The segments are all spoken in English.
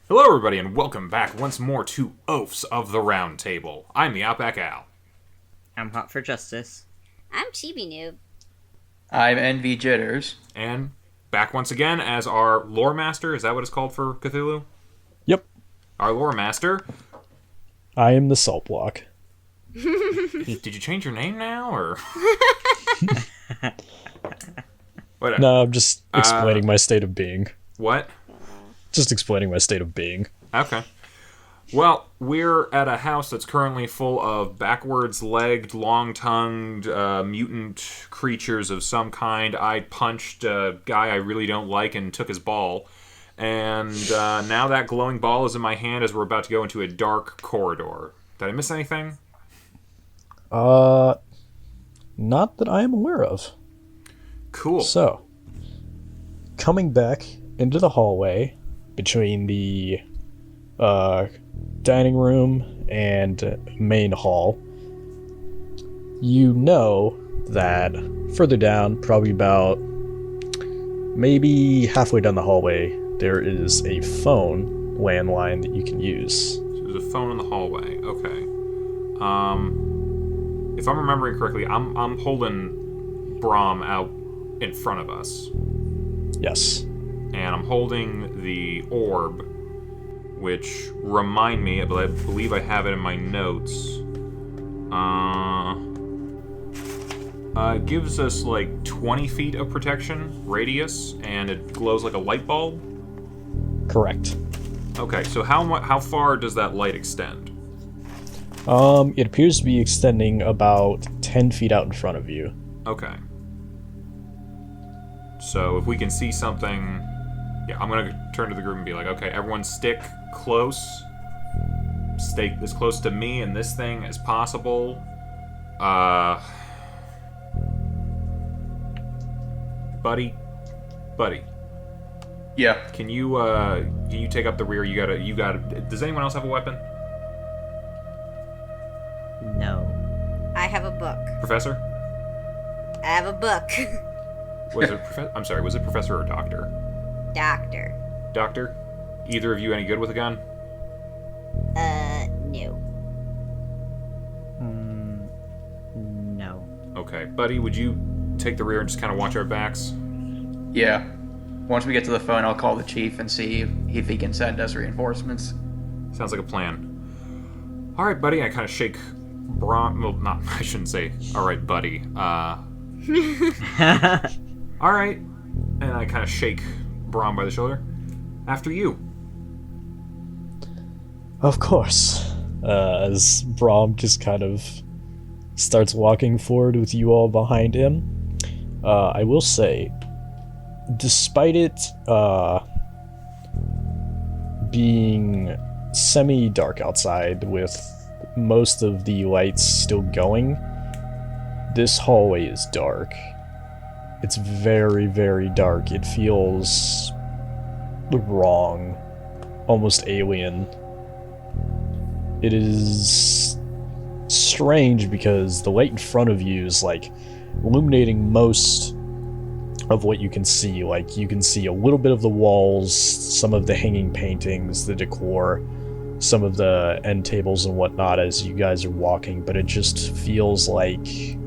Hello, everybody, and welcome back once more to OAFs of the Round Table. I'm TheOutbackAl. I'm Hot for Justice. I'm Chibi Noob. I'm NV Jitters. And back once again as our lore master. Is that what it's called for Cthulhu? Yep. Our lore master. I am the salt block. Did you change your name now, or? Whatever. No, I'm just explaining my state of being. What? Just explaining my state of being. Okay. Well, we're at a house that's currently full of backwards-legged, long-tongued, mutant creatures of some kind. I punched a guy I really don't like and took his ball. And now that glowing ball is in my hand as we're about to go into a dark corridor. Did I miss anything? Not that I am aware of. Cool. So, coming back into the hallway between the dining room and main hall, you know that further down, probably about maybe halfway down the hallway, there is a phone landline that you can use. So there's a phone in the hallway. Okay. If I'm remembering correctly, I'm holding Brahm out in front of us. Yes. And I'm holding the orb, which remind me, but I believe I have it in my notes. It gives us like 20 feet of protection radius, and it glows like a light bulb. Correct. Okay, so how far does that light extend? It appears to be extending about 10 feet out in front of you. Okay. So if we can see something... Yeah, I'm going to turn to the group and be like, okay, everyone stick close. Stay as close to me and this thing as possible. Buddy. Yeah. Can you take up the rear? You gotta. Does anyone else have a weapon? No. I have a book. Professor? I have a book. Was it I'm sorry, was it professor or doctor? Doctor. Doctor? Either of you any good with a gun? No. No. Okay. Buddy, would you take the rear and just kind of watch our backs? Yeah. Once we get to the phone, I'll call the chief and see if he can send us reinforcements. Sounds like a plan. Alright, buddy, I kind of shake Brahm... Well, not... I shouldn't say, alright, buddy. Alright. And I kind of shake Brahm by the shoulder. After you. Of course. As Brahm just kind of starts walking forward with you all behind him. I will say, despite it being semi-dark outside with most of the lights still going, this hallway is dark. It's very, very dark. It feels wrong, almost alien. It is strange because the light in front of you is like illuminating most of what you can see. Like, you can see a little bit of the walls, some of the hanging paintings, the decor, some of the end tables and whatnot as you guys are walking, but it just feels like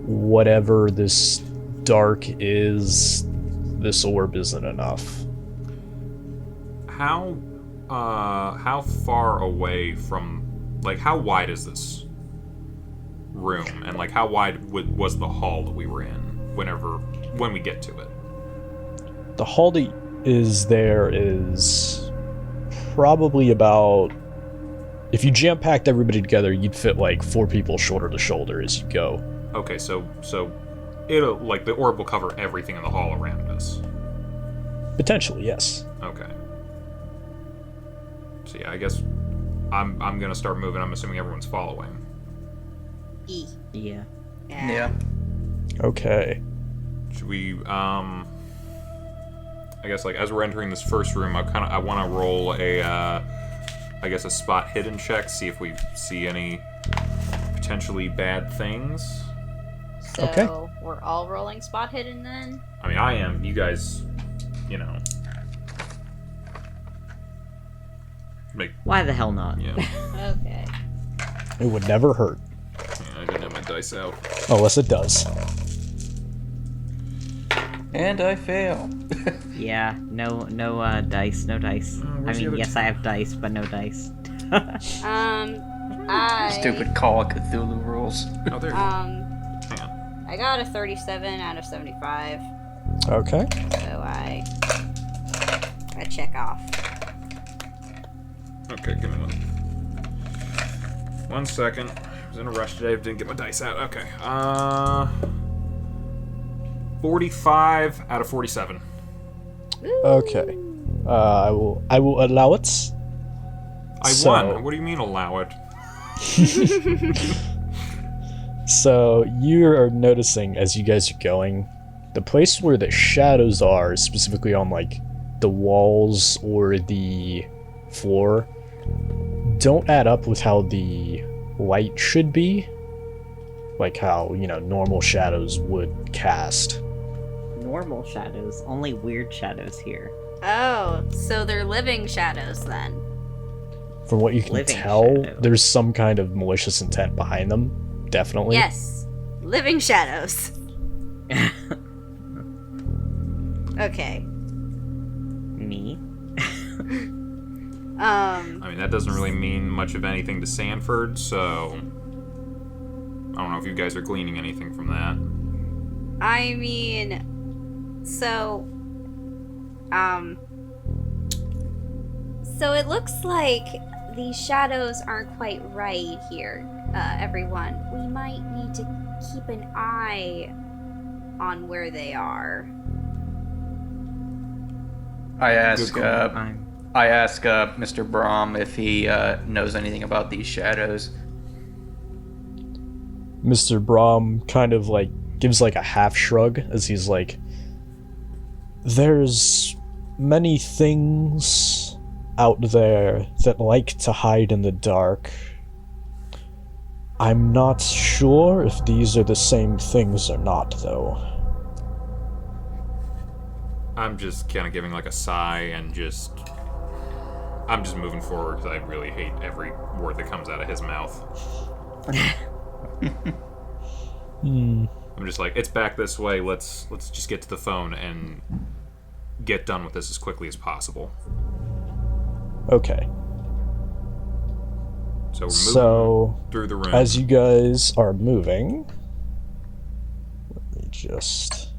whatever this dark is, this orb isn't enough. How far away from... Like, how wide is this room? And, like, how wide was the hall that we were in when we get to it? The hall that is there is probably about... If you jam-packed everybody together, you'd fit, like, 4 people shoulder to shoulder as you go. Okay, so it'll, like, the orb will cover everything in the hall around us. Potentially, yes. Okay. So yeah, I guess I'm gonna start moving. I'm assuming everyone's following. Yeah. Yeah. Okay. Should we I guess, like, as we're entering this first room, I want to roll a spot hidden check, see if we see any potentially bad things. So Okay. we're all rolling spot hidden then? I mean, I am. You guys, you know. make. Why the hell not? Yeah. Okay. It would never hurt. I didn't have my dice out. Unless it does. And I fail. Yeah, no dice, no dice. I where's the mean, other yes, I have dice, but no dice. Stupid Call of Cthulhu rules. Oh, there. Hang on. I got a 37 out of 75, Okay. so I check off. Okay, give me one. 1 second. I was in a rush today. Didn't get my dice out. Okay. 45 out of 47. Okay. I will allow it. I So- won. What do you mean allow it? So you are noticing as you guys are going, the place where the shadows are, specifically on like the walls or the floor, don't add up with how the light should be. Like how, normal shadows would cast. Normal shadows, only weird shadows here. Oh, so they're living shadows then. From what you can Living tell, shadow. there's some kind of malicious intent behind them. Definitely. Yes, living shadows. Okay. Me? I mean, that doesn't really mean much of anything to Sanford, so I don't know if you guys are gleaning anything from that. I mean, so it looks like these shadows aren't quite right here, everyone. We might need to keep an eye on where they are. I ask, Good call. Mr. Brahm if he knows anything about these shadows. Mr. Brahm kind of like gives like a half shrug as he's like, there's many things out there that like to hide in the dark. I'm not sure if these are the same things or not, though. I'm just kind of giving like a sigh and I'm just moving forward because I really hate every word that comes out of his mouth. I'm just like, it's back this way. Let's just get to the phone and get done with this as quickly as possible. Okay. So we're moving So, through the room. as you guys are moving, let me just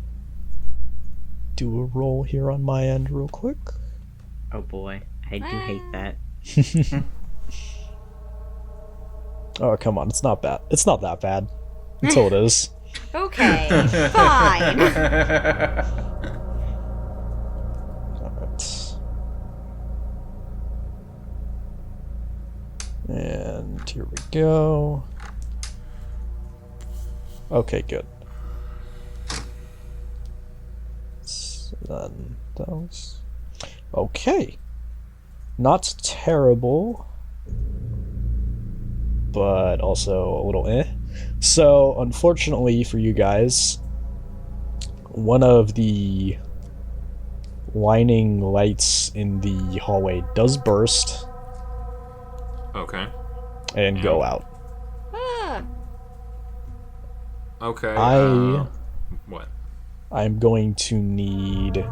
do a roll here on my end real quick. Oh boy, I do hate that. Oh, come on, it's not bad. It's not that bad. Until it is. Okay, fine. Alright. And here we go. Okay, good. So then those. Okay. Not terrible, but also a little eh. So, unfortunately for you guys, one of the lining lights in the hallway does burst Okay. and go out. Ah, Okay. What? I'm going to need...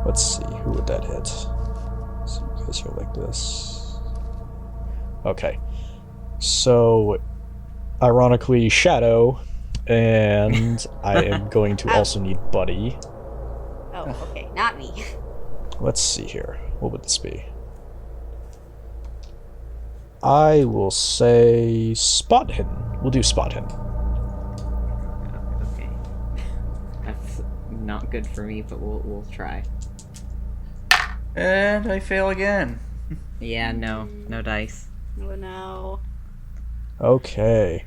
Let's see, who would that hit? So you guys are like this. Okay. So, ironically, Shadow, and I am going to also need Buddy. oh, okay, not me. Let's see here. What would this be? I will say Spot Hidden. We'll do Spot Hidden. Okay. That's not good for me, but we'll try. And I fail again. Yeah, no dice. Oh no. Okay.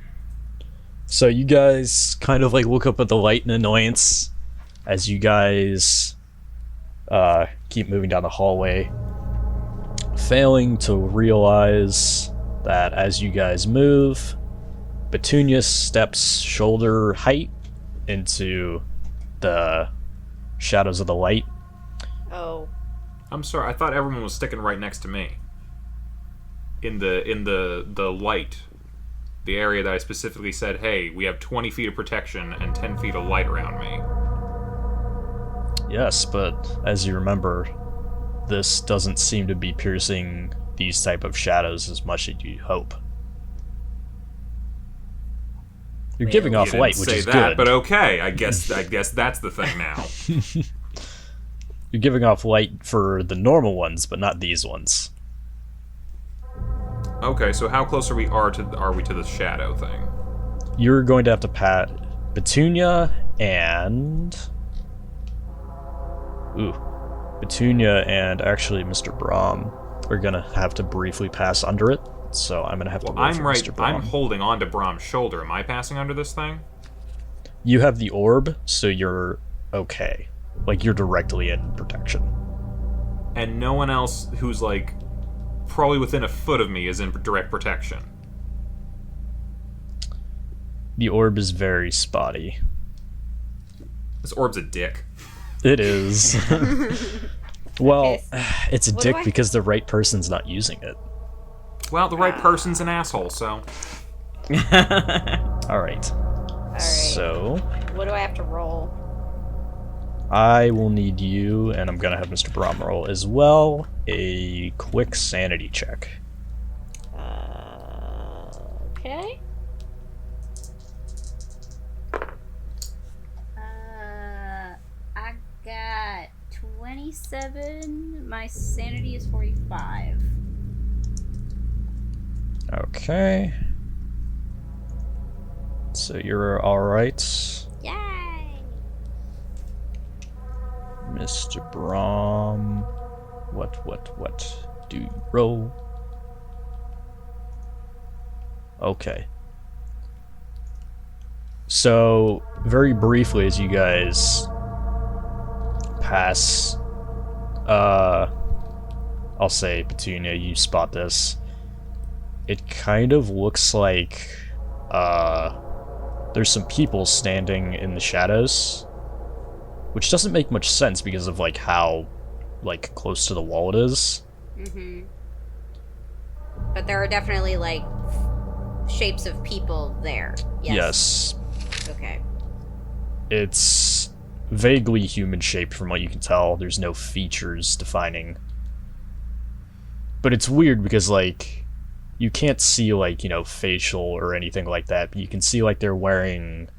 So you guys kind of like look up at the light in annoyance as you guys keep moving down the hallway, failing to realize that as you guys move, Petunia steps shoulder height into the shadows of the light. Oh. I'm sorry. I thought everyone was sticking right next to me. in the light, the area that I specifically said, hey, we have 20 feet of protection and 10 feet of light around me. Yes, but as you remember, this doesn't seem to be piercing these type of shadows as much as you'd hope. You're giving off light, which is good. But okay, I guess that's the thing now. You're giving off light for the normal ones, but not these ones. Okay, so how close are we to the shadow thing? You're going to have to pat Petunia and... Petunia and actually Mr. Brahm are going to have to briefly pass under it, so I'm going to have to roll for Mr. Brahm. I'm holding on to Brahm's shoulder. Am I passing under this thing? You have the orb, so you're okay. Like, you're directly in protection. And no one else who's, like, probably within a foot of me is in direct protection. The orb is very spotty. This orb's a dick. It is. Well, Okay, it's a what dick do I- because the right person's not using it. Well, the right person's an asshole, so... Alright. Alright. So, What do I have to roll? I will need you, and I'm gonna have Mr. Brahm roll as well, a quick sanity check. Okay. I got 27. My sanity is 45. Okay. So you're alright. Yay! Mr. Brahm. What do you roll? Okay. So, very briefly, as you guys pass, I'll say, Petunia, you spot this. It kind of looks like, there's some people standing in the shadows, which doesn't make much sense because of, like, how, like, close to the wall it is. Mm-hmm. But there are definitely, like, shapes of people there. Yes. Okay. It's vaguely human-shaped from what you can tell. There's no features defining. But it's weird because, like, you can't see, like, you know, facial or anything like that, but you can see, like, they're wearing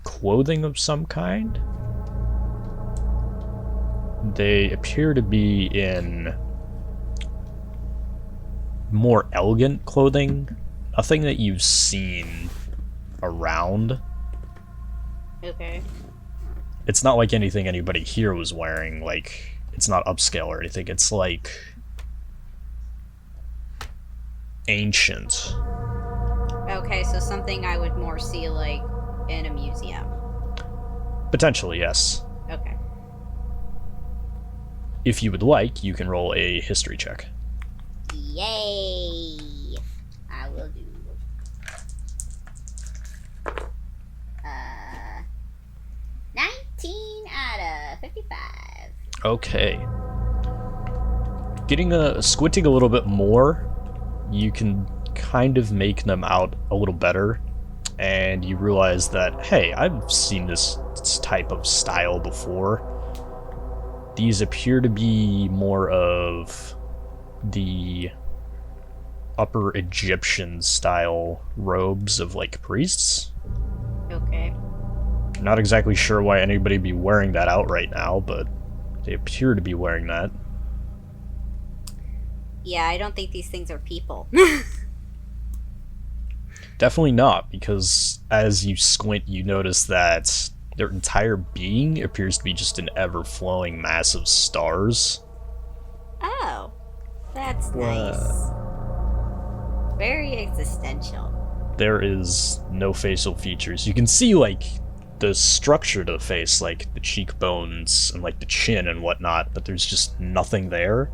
clothing of some kind. They appear to be in more elegant clothing. Nothing that you've seen around. Okay. It's not like anything anybody here was wearing, like, it's not upscale or anything. It's, like, ancient. Okay, so something I would more see, like, in a museum. Potentially, yes. Okay. If you would like, you can roll a history check. Yay! I will do. 19 out of 55. Okay. Squinting a little bit more, you can kind of make them out a little better, and you realize that, hey, I've seen this type of style before. These appear to be more of the upper Egyptian style robes of, like, priests. Okay. Not exactly sure why anybody would be wearing that out right now, but they appear to be wearing that. Yeah, I don't think these things are people. Definitely not, because as you squint, you notice that their entire being appears to be just an ever-flowing mass of stars. Oh, that's nice. Very existential. There is no facial features. You can see, like, the structure to the face, like the cheekbones and, like, the chin and whatnot, but there's just nothing there.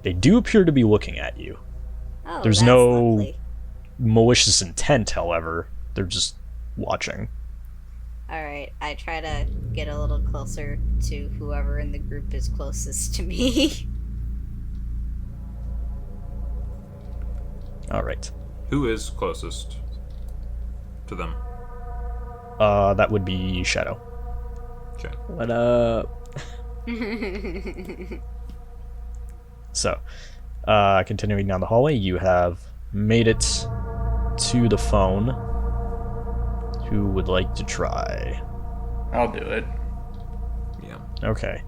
They do appear to be looking at you. Oh, There's that's no lovely. malicious intent, however. They're just watching. Alright, I try to get a little closer to whoever in the group is closest to me. All right. Who is closest to them? That would be Shadow. Okay. What up? So, continuing down the hallway, you have made it to the phone. Who would like to try? I'll do it. Yeah. Okay.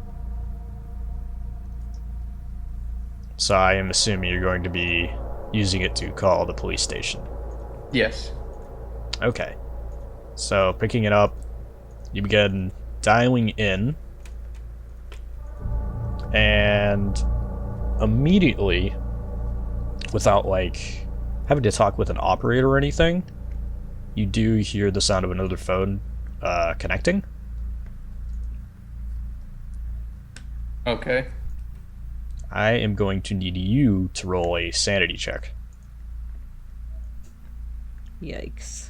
So I am assuming you're going to be using it to call the police station. Yes. Okay. So, picking it up, you begin dialing in, and immediately, without, like, having to talk with an operator or anything, you do hear the sound of another phone connecting. Okay. I am going to need you to roll a sanity check. Yikes.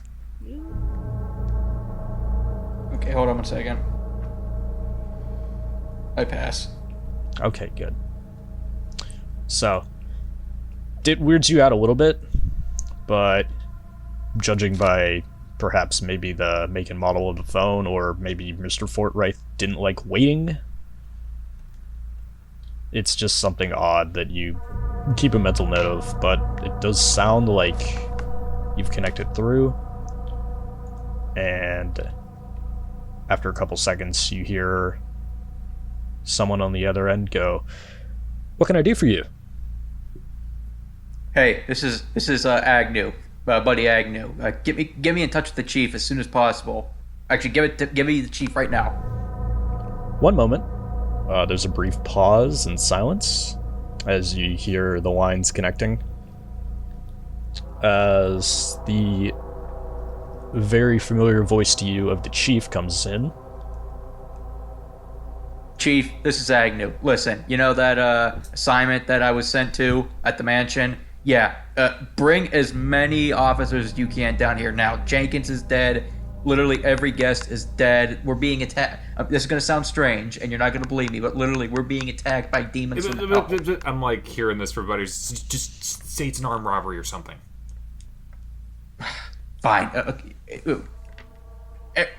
Okay, hold on 1 second. I pass. Okay, good. So, it weirds you out a little bit, but judging by perhaps maybe the make and model of the phone, or maybe Mr. Fortright didn't like waiting, it's just something odd that you keep a mental note of, but it does sound like you've connected through, and after a couple seconds you hear someone on the other end go, "What can I do for you?" Hey, this is Agnew, Buddy Agnew. Get me in touch with the chief as soon as possible. Actually, give me the chief right now. One moment. There's a brief pause and silence as you hear the lines connecting. As the very familiar voice to you of the chief comes in. Chief, this is Agnew. Listen, you know that assignment that I was sent to at the mansion? Yeah, bring as many officers as you can down here now. Jenkins is dead. Literally every guest is dead. We're being attacked. This is going to sound strange, and you're not going to believe me, but literally we're being attacked by demons from hell. I'm like hearing this for everybody. Just say it's an armed robbery or something. Fine.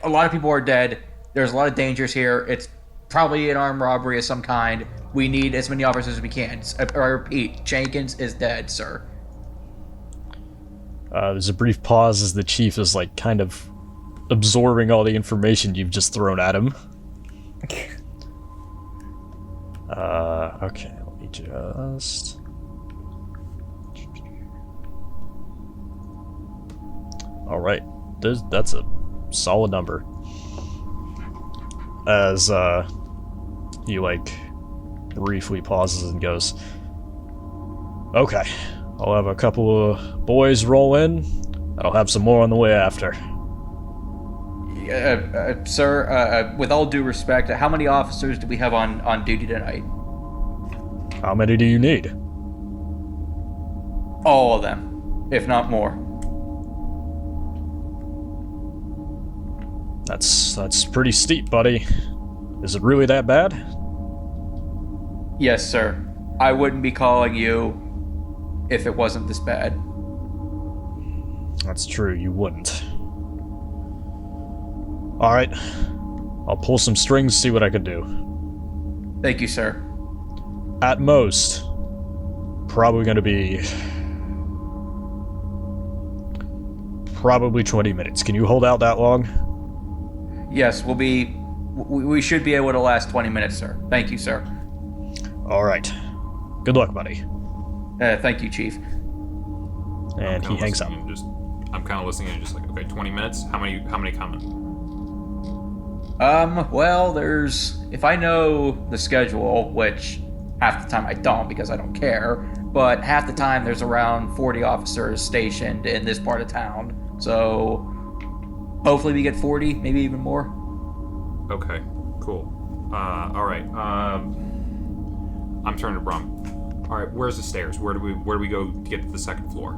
A lot of people are dead. There's a lot of dangers here. It's probably an armed robbery of some kind. We need as many officers as we can. I repeat, Jenkins is dead, sir. There's a brief pause as the chief is like kind of absorbing all the information you've just thrown at him. Okay, let me just... Alright, that's a solid number. As, he, like, briefly pauses and goes, "Okay, I'll have a couple of boys roll in, and I'll have some more on the way after." Sir, with all due respect, how many officers do we have on duty tonight? How many do you need? All of them, if not more. That's pretty steep, buddy. Is it really that bad? Yes, sir. I wouldn't be calling you if it wasn't this bad. That's true, you wouldn't. Alright. I'll pull some strings, see what I can do. Thank you, sir. At most, probably gonna be... probably 20 minutes. Can you hold out that long? Yes, we should be able to last 20 minutes, sir. Thank you, sir. Alright. Good luck, buddy. Thank you, Chief. And he hangs up. I'm kind of listening and just like, okay, 20 minutes? How many coming? Well, if I know the schedule, which half the time I don't because I don't care, but half the time there's around 40 officers stationed in this part of town. So hopefully we get 40, maybe even more. Okay, cool. All right. I'm turning to Brum. All right, where's the stairs? Where do we go to get to the second floor?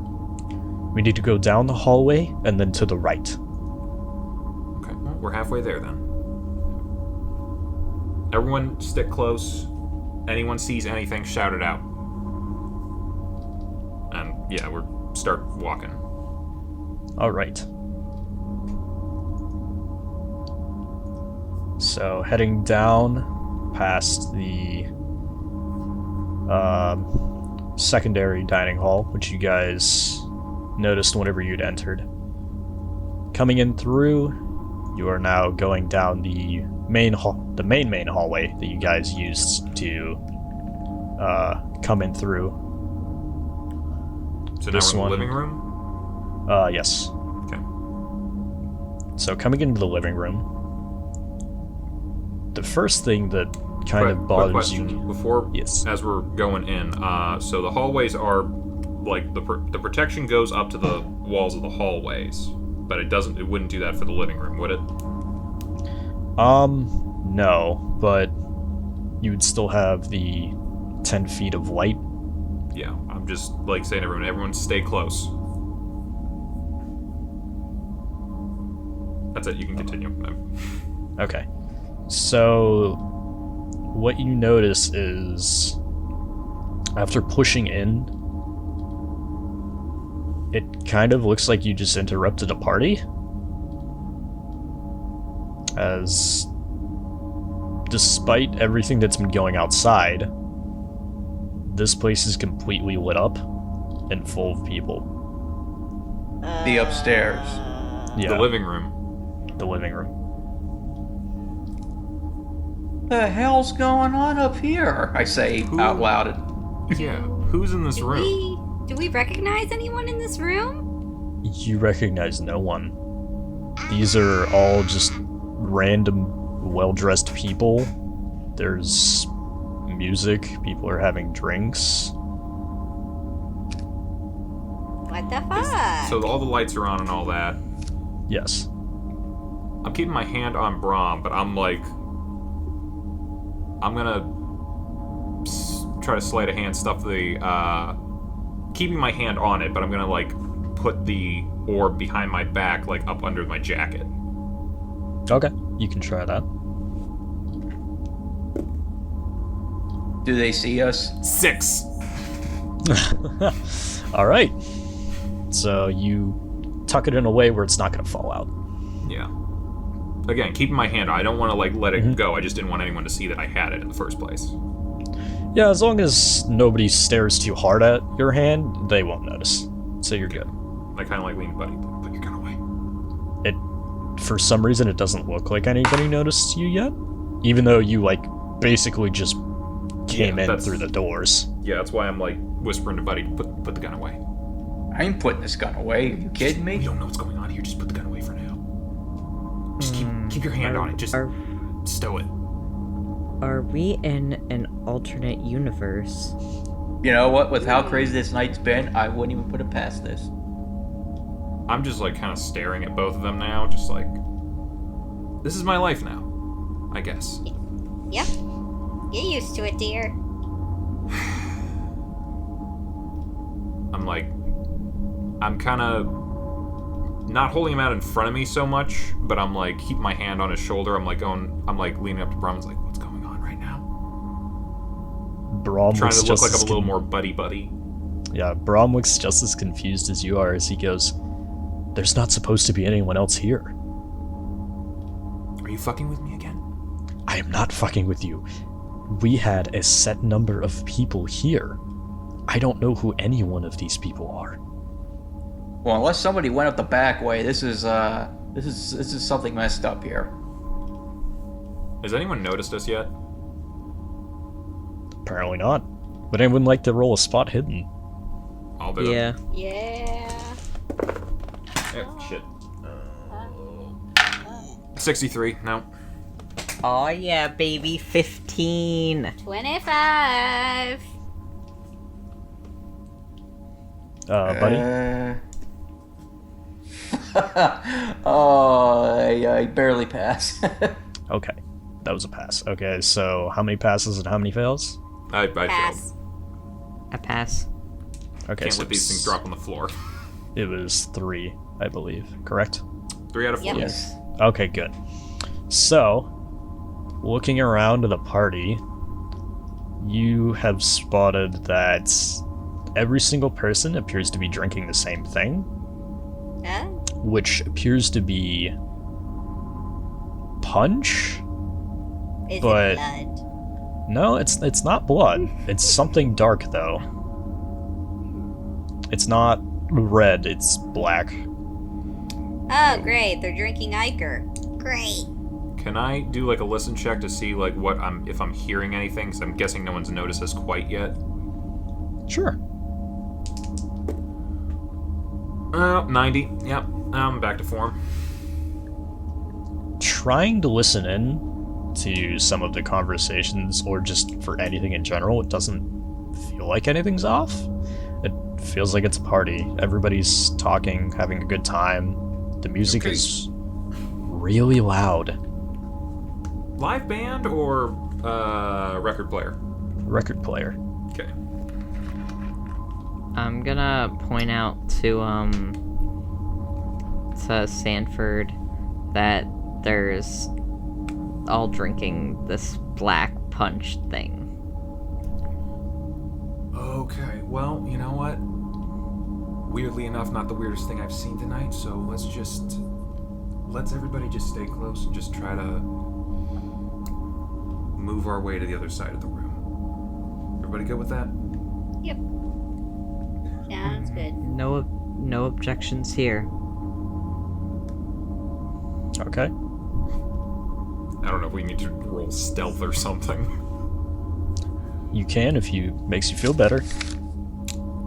We need to go down the hallway and then to the right. Okay, well, we're halfway there then. Everyone stick close. Anyone sees anything, shout it out. And yeah, we're start walking. All right. So heading down past the secondary dining hall, which you guys noticed whenever you'd entered. Coming in through, you are now going down the main hallway that you guys used to come in through. So now we're in the living room? Yes. Okay. So coming into the living room, the first thing that kind of bothers question. you Before, yes, as we're going in, so the hallways are, like, the protection goes up to the walls of the hallways, but it wouldn't do that for the living room, would it? no, but you would still have the 10 feet of light. Yeah, I'm just, like, saying to everyone stay close. That's it, you can continue. Okay. So, what you notice is, after pushing in, it kind of looks like you just interrupted a party. As, despite everything that's been going outside, this place is completely lit up and full of people. The upstairs. Yeah, The living room. the living room. The hell's going on up here? I say out loud. Yeah, who's in this room? Do we recognize anyone in this room? You recognize no one. These are all just random, well-dressed people. There's music, people are having drinks. What the fuck? So all the lights are on and all that. Yes. I'm keeping my hand on Brahm, but I'm like... I'm gonna try to sleight of hand stuff the, keeping my hand on it, but I'm gonna, like, put the orb behind my back, like, up under my jacket. Okay, you can try that. Do they see us? 6! Alright. So you tuck it in a way where it's not going to fall out. Yeah. Again, keeping my hand on. I don't want to, like, let it go. I just didn't want anyone to see that I had it in the first place. Yeah, as long as nobody stares too hard at your hand, they won't notice. So you're good. I kind of like lean, buddy. Put your gun away. For some reason, it doesn't look like anybody noticed you yet. Even though you, like, basically just came in through the doors. Yeah, that's why I'm, like, whispering to Buddy, put the gun away. I ain't putting this gun away. Are you kidding We me? don't know what's going on here. Just put the gun away for now. Just keep your hand on it. Just stow it. Are we in an alternate universe? You know what? With how crazy this night's been, I wouldn't even put it past this. I'm just, like, kind of staring at both of them now, just like... This is my life now, I guess. Yep. Get used to it, dear. I'm kind of not holding him out in front of me so much, but I'm like keep my hand on his shoulder. I'm like leaning up to Brahms, like, what's going on right now? Brahm Trying looks to look just like I'm as a little more buddy. Yeah, Brahm looks just as confused as you are as he goes, "There's not supposed to be anyone else here." Are you fucking with me again? I am not fucking with you. We had a set number of people here. I don't know who any one of these people are. Well, unless somebody went up the back way, this is something messed up here. Has anyone noticed us yet? Apparently not. Would anyone like to roll a spot hidden? I'll do it. Yeah. Yeah. Yeah, shit. 63, no. Oh yeah, baby, 15. 25. Buddy? I barely pass. Okay. That was a pass. Okay, so how many passes and how many fails? I Pass. failed. I pass. Okay, Can't so let these things drop on the floor. it was 3, I believe. Correct? 3 out of 4. Yep. Yes. Okay, good. So, looking around the party, you have spotted that every single person appears to be drinking the same thing, which appears to be punch. Is But- it blood? No, it's not blood. It's something dark though. It's not red, it's black. Oh, great. They're drinking Iker. Great. Can I do like a listen check to see like if I'm hearing anything? Because I'm guessing no one's noticed this quite yet. Sure. 90. Yep. I'm back to form. Trying to listen in to some of the conversations, or just for anything in general, it doesn't feel like anything's off. It feels like it's a party. Everybody's talking, having a good time. The music Okay. is really loud. Live band or record player? Record player. Okay. I'm gonna point out to Sanford that there's all drinking this black punch thing. Okay. Well, you know what? Weirdly enough, not the weirdest thing I've seen tonight. So let's everybody just stay close and just try to move our way to the other side of the room. Everybody good with that? Yep. Sounds good. No objections here. Okay. I don't know if we need to roll stealth or something. You can if you makes you feel better.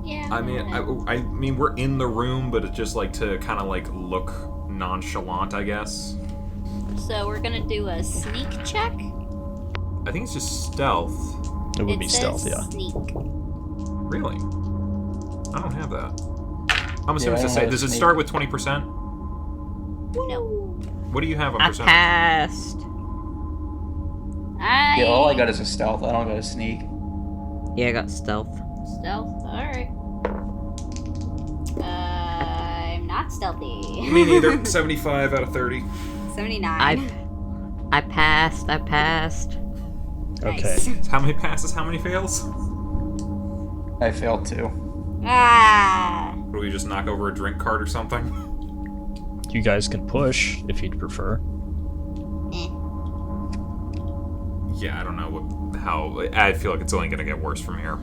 Yeah. I mean, we're in the room, but it's just like to kind of like look nonchalant, I guess. So we're gonna do a sneak check. I think it's just stealth. It would be says stealth, yeah. Sneak. Really? I don't have that. I'm assuming I to don't say, have does it sneak. start with 20%? No. What do you have on I percentage? passed. Yeah, all I got is a stealth. I don't got a sneak. Yeah, I got stealth. Stealth. All right. I'm not stealthy. Me neither. 75 out of 30. 79. I passed. Okay. Nice. How many passes, how many fails? I failed too. Ah. Or we just knock over a drink cart or something? You guys can push if you'd prefer. Yeah, I don't know how. I feel like it's only gonna get worse from here.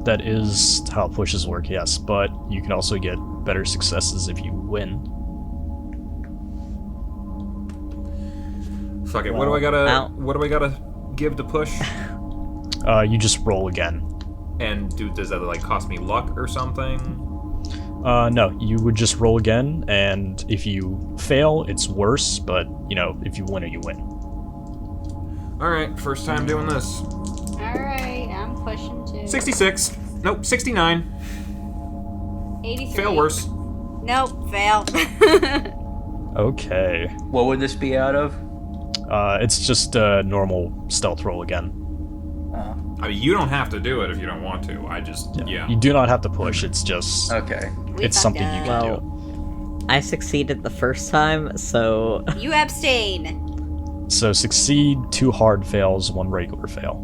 That is how pushes work, yes, but you can also get better successes if you win. Fuck it. Well, what do I gotta give to push? You just roll again. And does that like cost me luck or something? No, you would just roll again, and if you fail, it's worse, but, if you win it, you win. Alright, first time doing this. Alright, I'm pushing to 66. Nope, 69. 83. Fail worse. Nope, fail. Okay. What would this be out of? It's just a normal stealth roll again. I mean, you don't have to do it if you don't want to. I just, yeah. You do not have to push, it's just... Okay. It's something you can do. Well, I succeeded the first time, so You abstain. So succeed, 2 hard fails, 1 regular fail.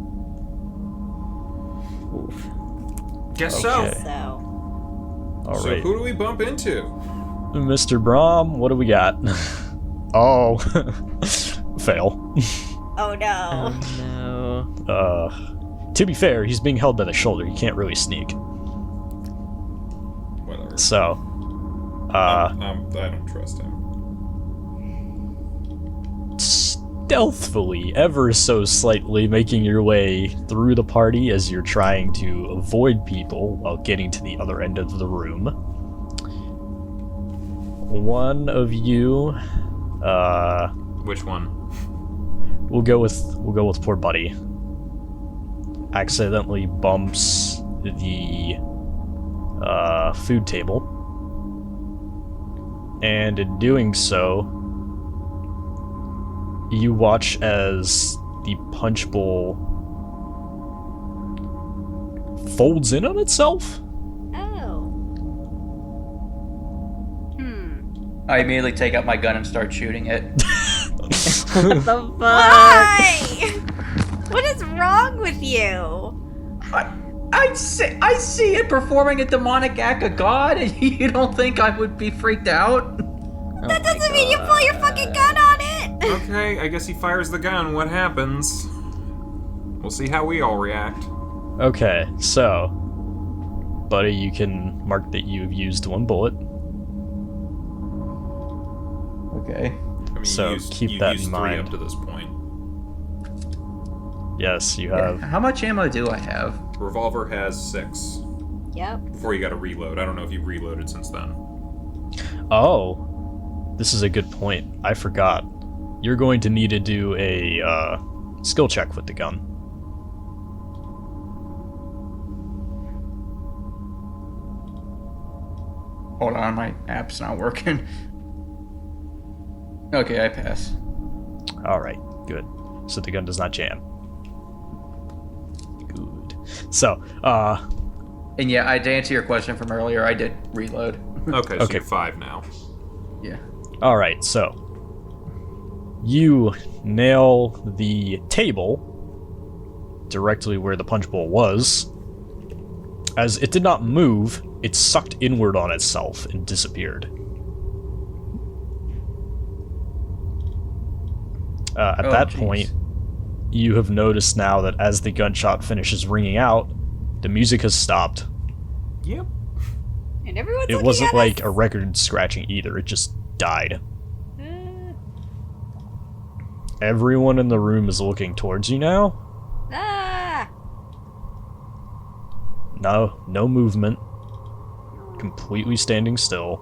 oof. Guess Okay. so. So, All So right. who do we bump into? Mr. Brahm, what do we got? Oh. Fail. oh no. No. To be fair, he's being held by the shoulder. He can't really sneak. Whatever. So, I don't trust him. stealthily, ever so slightly, making your way through the party as you're trying to avoid people while getting to the other end of the room. One of you, Which one? we'll go with poor Buddy. Accidentally bumps the food table, and in doing so, you watch as the punch bowl folds in on itself. Oh. I immediately take out my gun and start shooting it. What the fuck? Why? What is wrong with you? I see it performing a demonic act of God, and you don't think I would be freaked out? That doesn't mean you pull your fucking gun on it! Okay, I guess he fires the gun. What happens? We'll see how we all react. Okay, so, buddy, you can mark that you've used 1 bullet. Okay. I mean, So, keep you that used in 3 mind. up to this point. Yes, you Yeah. have. How much ammo do I have? Revolver has 6. Yep. Before you got to reload. I don't know if you've reloaded since then. Oh, this is a good point. I forgot. You're going to need to do a skill check with the gun. Hold on, my app's not working. Okay, I pass. All right, good. So the gun does not jam. Good. So, And yeah, to answer your question from earlier, I did reload. Okay, so Okay. you're 5 now. Yeah. all right. So you nail the table directly where the punch bowl was. As it did not move, it sucked inward on itself and disappeared. At Oh, that jeez. point, you have noticed now that as the gunshot finishes ringing out, the music has stopped. Yep. And everyone's It looking wasn't at like us. a record scratching either, it just died. Everyone in the room is looking towards you now. Ah! No movement. Completely standing still.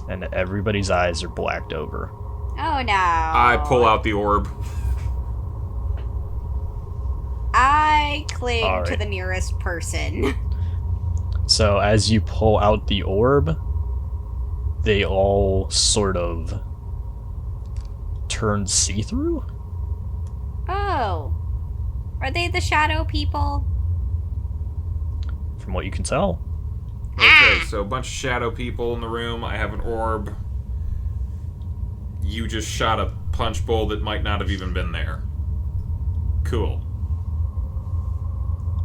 And everybody's eyes are blacked over. Oh no. I pull out the orb. I cling All to right. the nearest person. So as you pull out the orb, they all sort of turn see-through? Oh. Are they the shadow people? From what you can tell. Okay, so a bunch of shadow people in the room. I have an orb. You just shot a punch bowl that might not have even been there. Cool.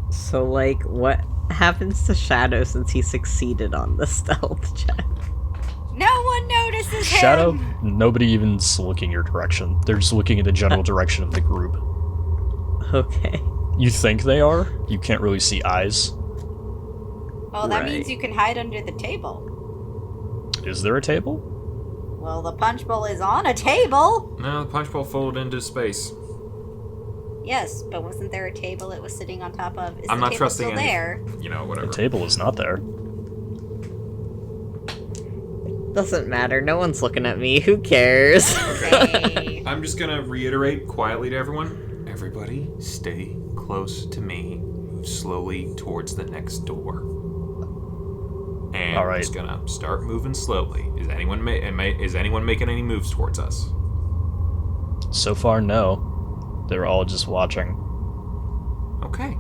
So, like, what happens to Shadow since he succeeded on the stealth check? No one notices him! Shadow, nobody even's looking your direction. They're just looking in the general direction of the group. Okay. You think they are? You can't really see eyes. Well, that Right. means you can hide under the table. Is there a table? Well, the punch bowl is on a table! No, the punch bowl folded into space. Yes, but wasn't there a table it was sitting on top of? Is I'm the not table trusting still any. there? You know, The whatever. table is not there. Doesn't matter. No one's looking at me. Who cares? Okay. I'm just gonna reiterate quietly to everyone. Everybody, stay close to me. Move slowly towards the next door. And All I'm right. just gonna start moving slowly. Is anyone making any moves towards us? So far, no. They're all just watching. Okay.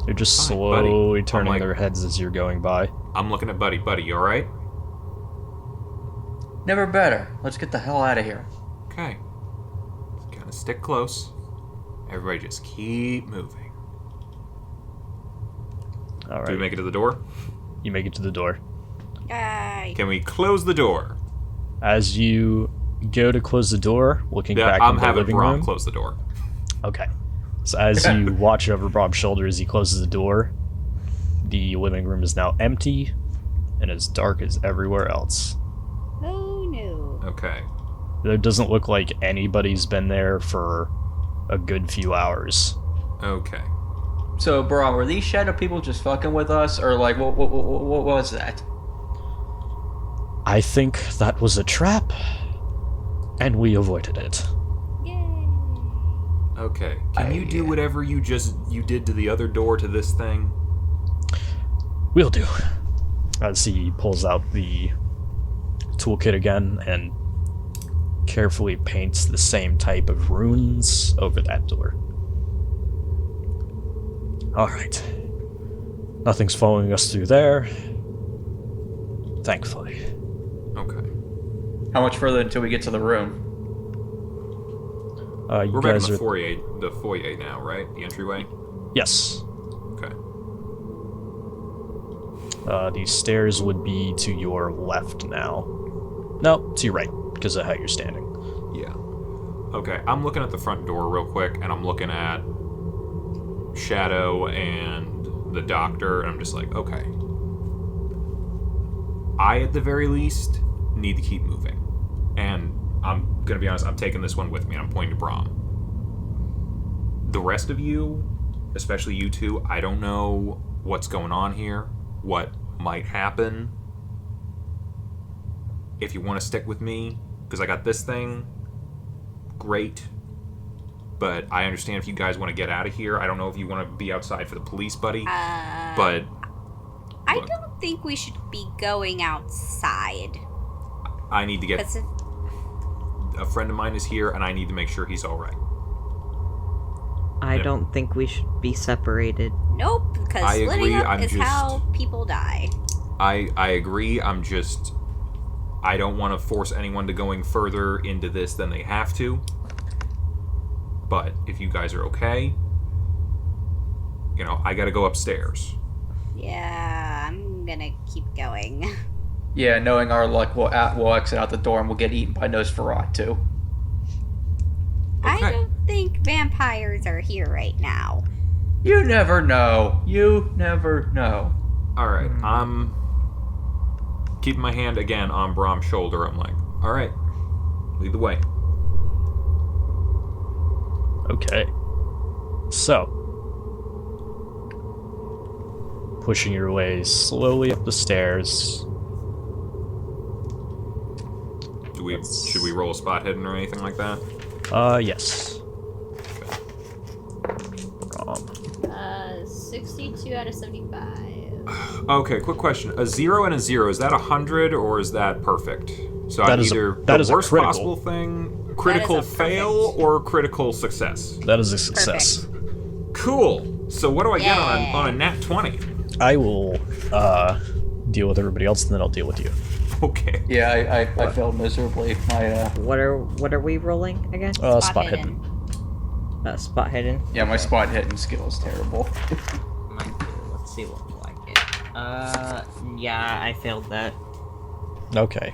They're just Fine, buddy. slowly I'm turning like- their heads as you're going by. I'm looking at Buddy. Buddy, you alright? Never better. Let's get the hell out of here. Okay. Just gotta stick close. Everybody just keep moving. All Do we right. make it to the door? You make it to the door. Yay. Can we close the door? As you go to close the door, looking back I'm in the having living Brom room. close the door. Okay. So as you watch over Brom's shoulder as he closes the door, the living room is now empty and as dark as everywhere else. Oh no. Okay. It doesn't look like anybody's been there for a good few hours. Okay. So, bro, were these shadow people just fucking with us, or like, what was that? I think that was a trap, and we avoided it. Yay. Okay. Can you do whatever you did to the other door to this thing? Will do. As he pulls out the toolkit again and carefully paints the same type of runes over that door. Alright. Nothing's following us through there. Thankfully. Okay. How much further until we get to the room? You We're back in guys the are... foyer now, right? The entryway? Yes. The stairs would be to your left now. No, to your right, because of how you're standing. Yeah. Okay, I'm looking at the front door real quick, and I'm looking at Shadow and the doctor, and I'm just like, okay. I, at the very least, need to keep moving. And I'm gonna be honest, I'm taking this one with me, and I'm pointing to Brahm. The rest of you, especially you two, I don't know what's going on here, what might happen. If you want to stick with me, because I got this thing, great. But I understand if you guys want to get out of here. I don't know if you want to be outside for the police, buddy. But I don't think we should be going outside. I need to get... A friend of mine is here, and I need to make sure he's all right. I don't think we should be separated. Nope, because splitting up is how people die. I agree. I'm just... I don't want to force anyone to going further into this than they have to. But if you guys are okay, you know, I gotta go upstairs. Yeah, I'm gonna keep going. Yeah, knowing our luck, we'll exit out the door and we'll get eaten by Nosferatu. Okay. I don't think vampires are here right now. You never know. You never know. Alright, I'm keeping my hand again on Brahm's shoulder. I'm like, alright, lead the way. Okay. So, pushing your way slowly up the stairs. Should we roll a spot hidden or anything like that? Yes. Okay. 62 out of 75. Okay, quick question. A 0 and a 0, is that 100 or is that perfect? So That I'm is either that the is a worst critical. possible thing, critical That is a fail, perfect. or critical success. That is a success. Cool. So what do I get Yay. on a nat 20? I will deal with everybody else, and then I'll deal with you. Okay. Yeah, I failed miserably. What are we rolling again? Spot hidden. Spot hidden. Yeah, my spot hitting skill is terrible. Let's see what I get. Yeah, I failed that. Okay.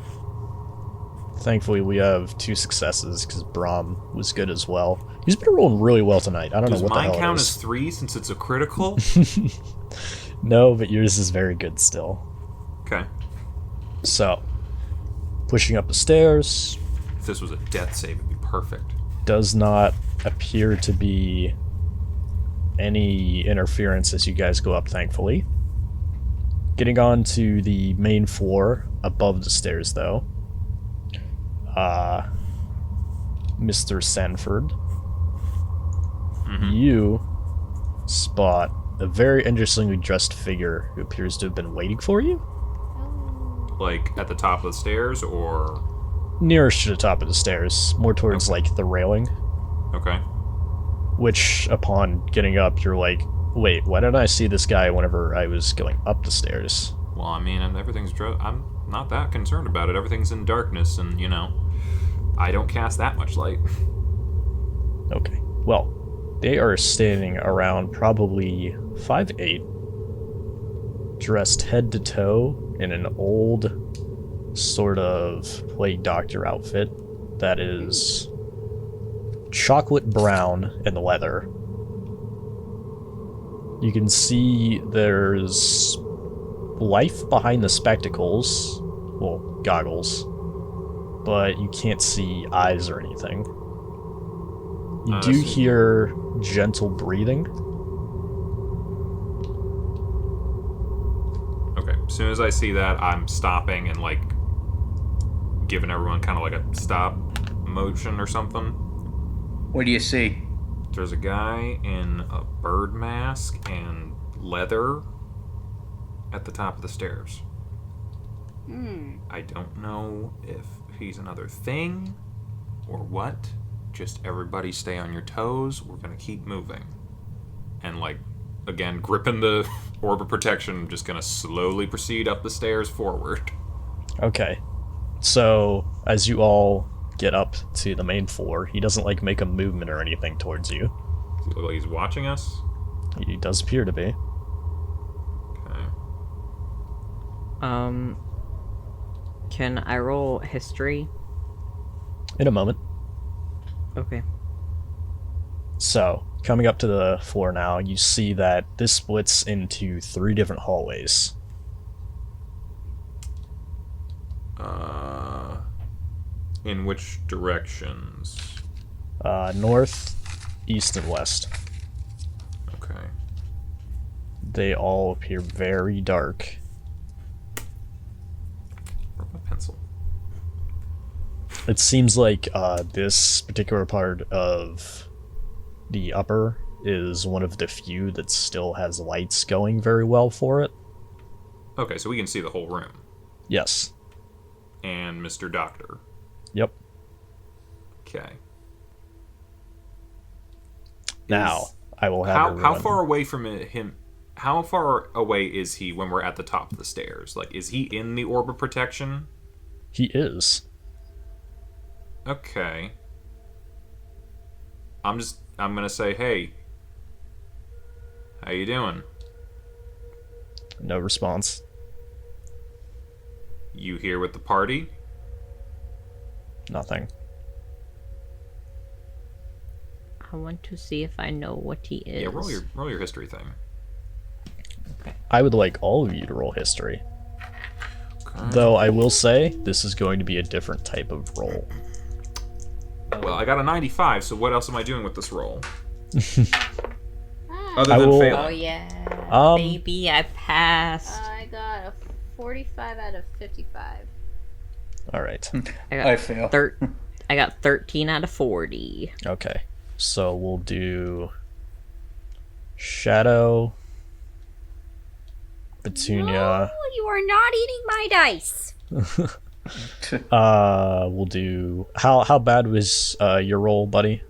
Thankfully, we have 2 successes because Brahm was good as well. He's been rolling really well tonight. I don't Does know what the mine hell count it as is. 3 since it's a critical? No, but yours is very good still. Okay. So, pushing up the stairs. If this was a death save, it'd be perfect. Does not appear to be any interference as you guys go up, thankfully. Getting on to the main floor above the stairs, though. Mr. Sanford. Mm-hmm. You spot a very interestingly dressed figure who appears to have been waiting for you. Like, at the top of the stairs, or... Nearest to the top of the stairs, more towards, like, the railing. Okay. Which, upon getting up, you're like, wait, why didn't I see this guy whenever I was going up the stairs? Well, I mean, and everything's... I'm not that concerned about it. Everything's in darkness, and, you know, I don't cast that much light. Okay. Well, they are standing around probably 5'8", dressed head to toe in an old sort of plague doctor outfit that is chocolate brown in the leather. You can see there's life behind the spectacles, well, goggles, but you can't see eyes or anything. You do hear gentle breathing. Okay, as soon as I see that, I'm stopping and, like, giving everyone kind of like a stop motion or something. What do you see? There's a guy in a bird mask and leather at the top of the stairs. I don't know if he's another thing or what. Just everybody stay on your toes. We're gonna keep moving. And, like, again, gripping the orb of protection, I'm just gonna slowly proceed up the stairs forward. Okay. So, as you all get up to the main floor, he doesn't, like, make a movement or anything towards you. Does he look like he's watching us? He does appear to be. Okay. Can I roll history? In a moment. Okay. So, coming up to the floor now, you see that this splits into 3 different hallways. In which directions? North, east, and west. Okay. They all appear very dark. Where's my pencil? It seems like this particular part of the upper is one of the few that still has lights going very well for it. Okay, so we can see the whole room. Yes. And Mr. Doctor. Yep. Okay. Now, I will have how everyone... far away from him? How far away is he when we're at the top of the stairs? Like, is he in the orb of protection? He is. Okay. I'm gonna say, hey, how you doing? No response. You here with the party? Nothing. I want to see if I know what he is. Yeah, roll your history thing. I would like all of you to roll history. Okay. Though I will say, this is going to be a different type of roll. Well, I got a 95, so what else am I doing with this roll? Ah, Other I than will- oh failing. yeah. Baby, I passed. I got a 45 out of 55. Alright. I fail. I got 13 out of 40. Okay. So we'll do... Shadow... Petunia... No, you are not eating my dice. We'll do... How bad was your roll, buddy?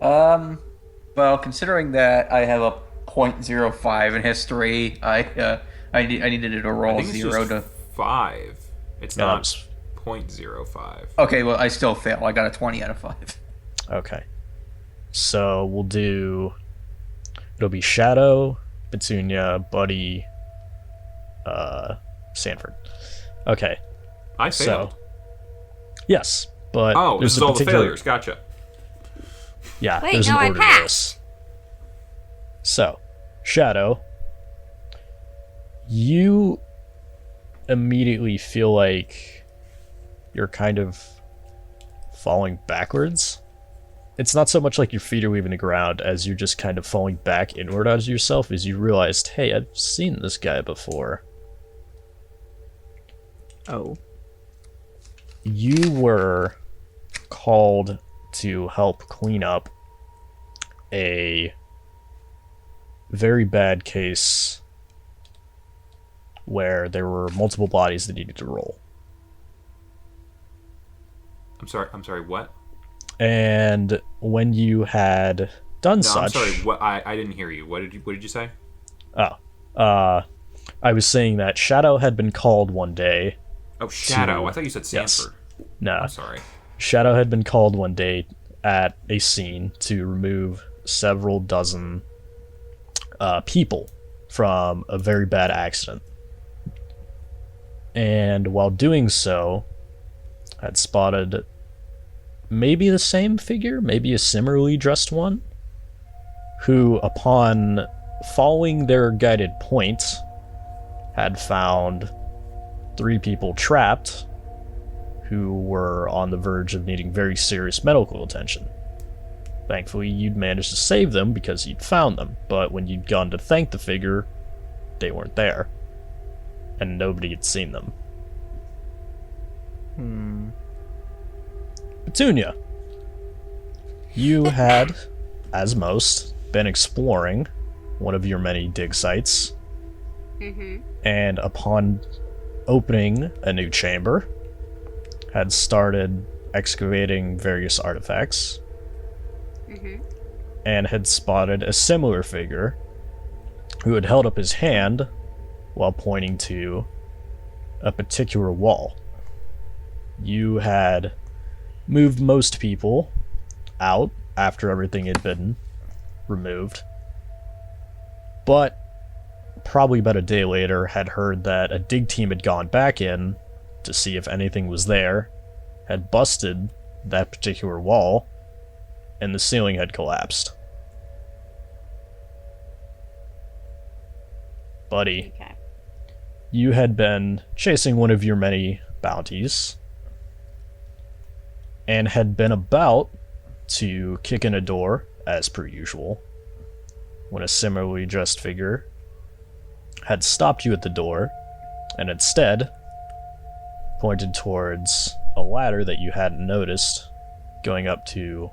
Well, considering that I have a 0.05 in history, I needed it to I roll think it's 0 just to... 5. It's Yeah, that not was- 0.05. Okay, well, I still fail. I got a 20 out of 5. Okay. So we'll do... It'll be Shadow, Petunia, Buddy, Sanford. Okay. I failed. So... Yes, but... Oh, there's this is a all the particular- failures. Gotcha. Yeah, Wait, there's no, an I order to passed. this. So, Shadow, you immediately feel like you're kind of falling backwards. It's not so much like your feet are leaving the ground as you're just kind of falling back inward out of yourself as you realized, hey, I've seen this guy before. Oh. You were called to help clean up a very bad case where there were multiple bodies that needed to roll. I'm sorry, what? And when you had done No, such... I'm sorry, what? I didn't hear you. What did you say? I was saying that Shadow had been called one day. Oh, Shadow. To- I thought you said Yes. Sanford. No, I'm sorry. Shadow had been called one day at a scene to remove several dozen people from a very bad accident. And while doing so, had spotted maybe the same figure, maybe a similarly dressed one, who, upon following their guided point, had found 3 people trapped who were on the verge of needing very serious medical attention. Thankfully, you'd managed to save them because you'd found them, but when you'd gone to thank the figure, they weren't there, and nobody had seen them. Petunia, you had, as most, been exploring one of your many dig sites, and upon opening a new chamber, had started excavating various artifacts, and had spotted a similar figure who had held up his hand while pointing to a particular wall. You had moved most people out after everything had been removed, but probably about a day later, had heard that a dig team had gone back in to see if anything was there, had busted that particular wall, and the ceiling had collapsed. Buddy, Okay. you had been chasing one of your many bounties, and had been about to kick in a door, as per usual, when a similarly dressed figure had stopped you at the door, and instead pointed towards a ladder that you hadn't noticed going up to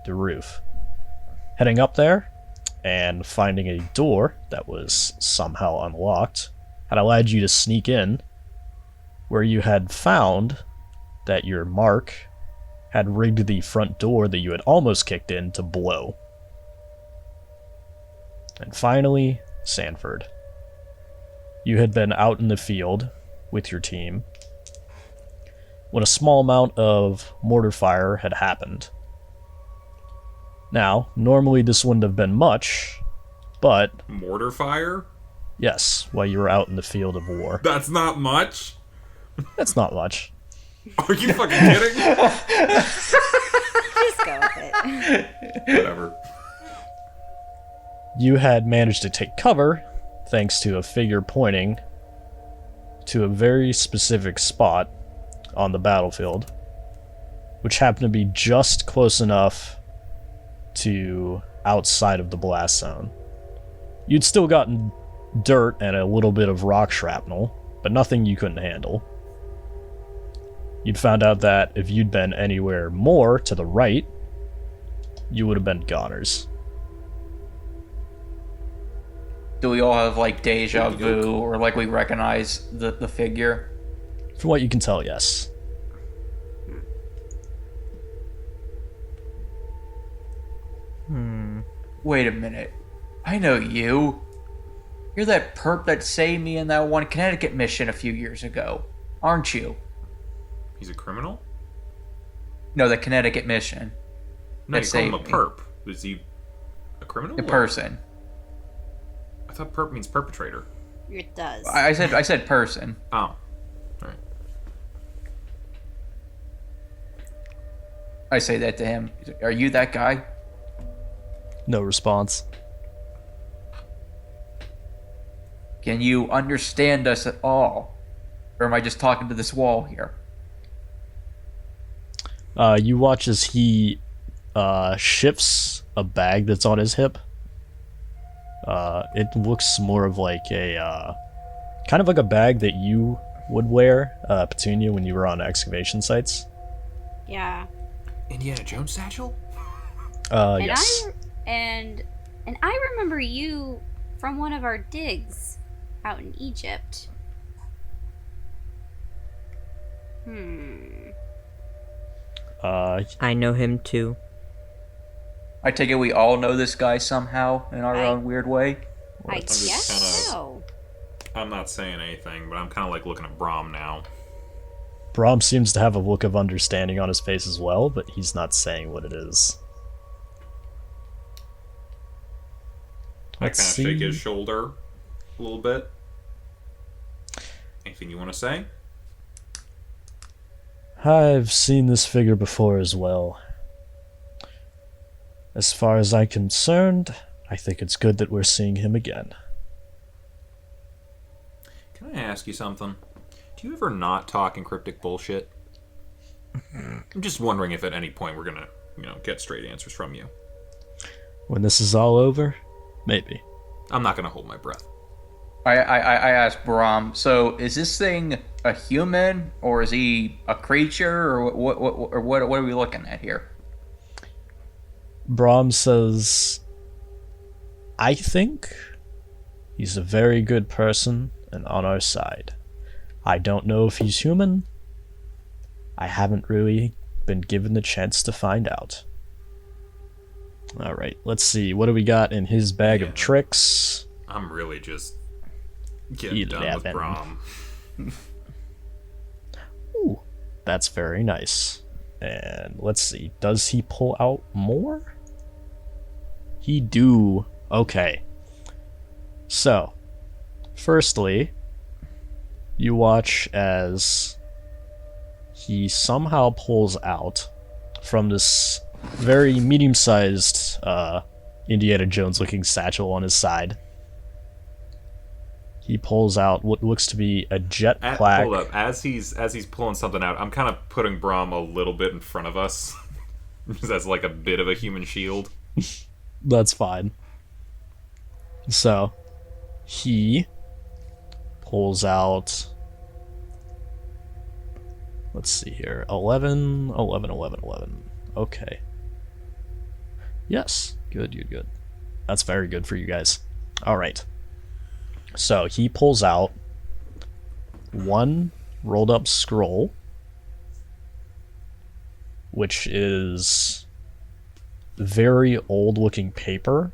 the roof. Heading up there, and finding a door that was somehow unlocked, had allowed you to sneak in, where you had found that your mark had rigged the front door that you had almost kicked in to blow. And finally, Sanford. You had been out in the field with your team when a small amount of mortar fire had happened. Now, normally this wouldn't have been much, but Mortar fire? yes, while you were out in the field of war. That's not much? That's not much. Are you fucking kidding? Just go with it. Whatever. You had managed to take cover thanks to a figure pointing to a very specific spot on the battlefield, which happened to be just close enough to outside of the blast zone. You'd still gotten dirt and a little bit of rock shrapnel, but nothing you couldn't handle. You'd found out that if you'd been anywhere more to the right, you would have been goners. Do we all have like deja vu, or like we recognize the figure? From what you can tell, yes. Wait a minute. I know you. You're that perp that saved me in that one Connecticut mission a few years ago, aren't you? He's a criminal? No, the Connecticut mission. No, you That call him a saved me. perp. Is he a criminal? The person. I thought perp means perpetrator. It does. I said person. Oh. Alright. I say that to him. Are you that guy? No response. Can you understand us at all? Or am I just talking to this wall here? You watch as he shifts a bag that's on his hip. It looks more of like a kind of like a bag that you would wear, Petunia, when you were on excavation sites. Yeah. Indiana Jones satchel? And Yes. and I remember you from one of our digs out in Egypt. I know him too. I take it we all know this guy somehow in our I- own weird way. I just guess kinda- so. I'm not saying anything, but I'm kind of like looking at Brahm now. Brahm seems to have a look of understanding on his face as well, but he's not saying what it is. I Let's kind of shake see. his shoulder a little bit. Anything you want to say? I've seen this figure before as well. As far as I'm concerned, I think it's good that we're seeing him again. Can I ask you something? Do you ever not talk in cryptic bullshit? I'm just wondering if at any point we're gonna, get straight answers from you. When this is all over, maybe. I'm not gonna hold my breath. I asked Brahm, so is this thing a human, or is he a creature, or what are we looking at here? Brahm says, I think he's a very good person and on our side. I don't know if he's human. I haven't really been given the chance to find out. Alright, let's see. What do we got in his bag Yeah. of tricks? I'm really just getting done with 11. Brahm. Ooh, that's very nice. And let's see. Does he pull out more? He do. Okay. So, Firstly, you watch as he somehow pulls out from this very medium-sized Indiana Jones-looking satchel on his side. He pulls out what looks to be a jet plaque. Hold up. As he's pulling something out, I'm kind of putting Brahm a little bit in front of us. Just as like a bit of a human shield. That's fine. So, he pulls out... Let's see here. 11. Okay. Yes. Good. That's very good for you guys. Alright. So, he pulls out one rolled up scroll, which is very old looking paper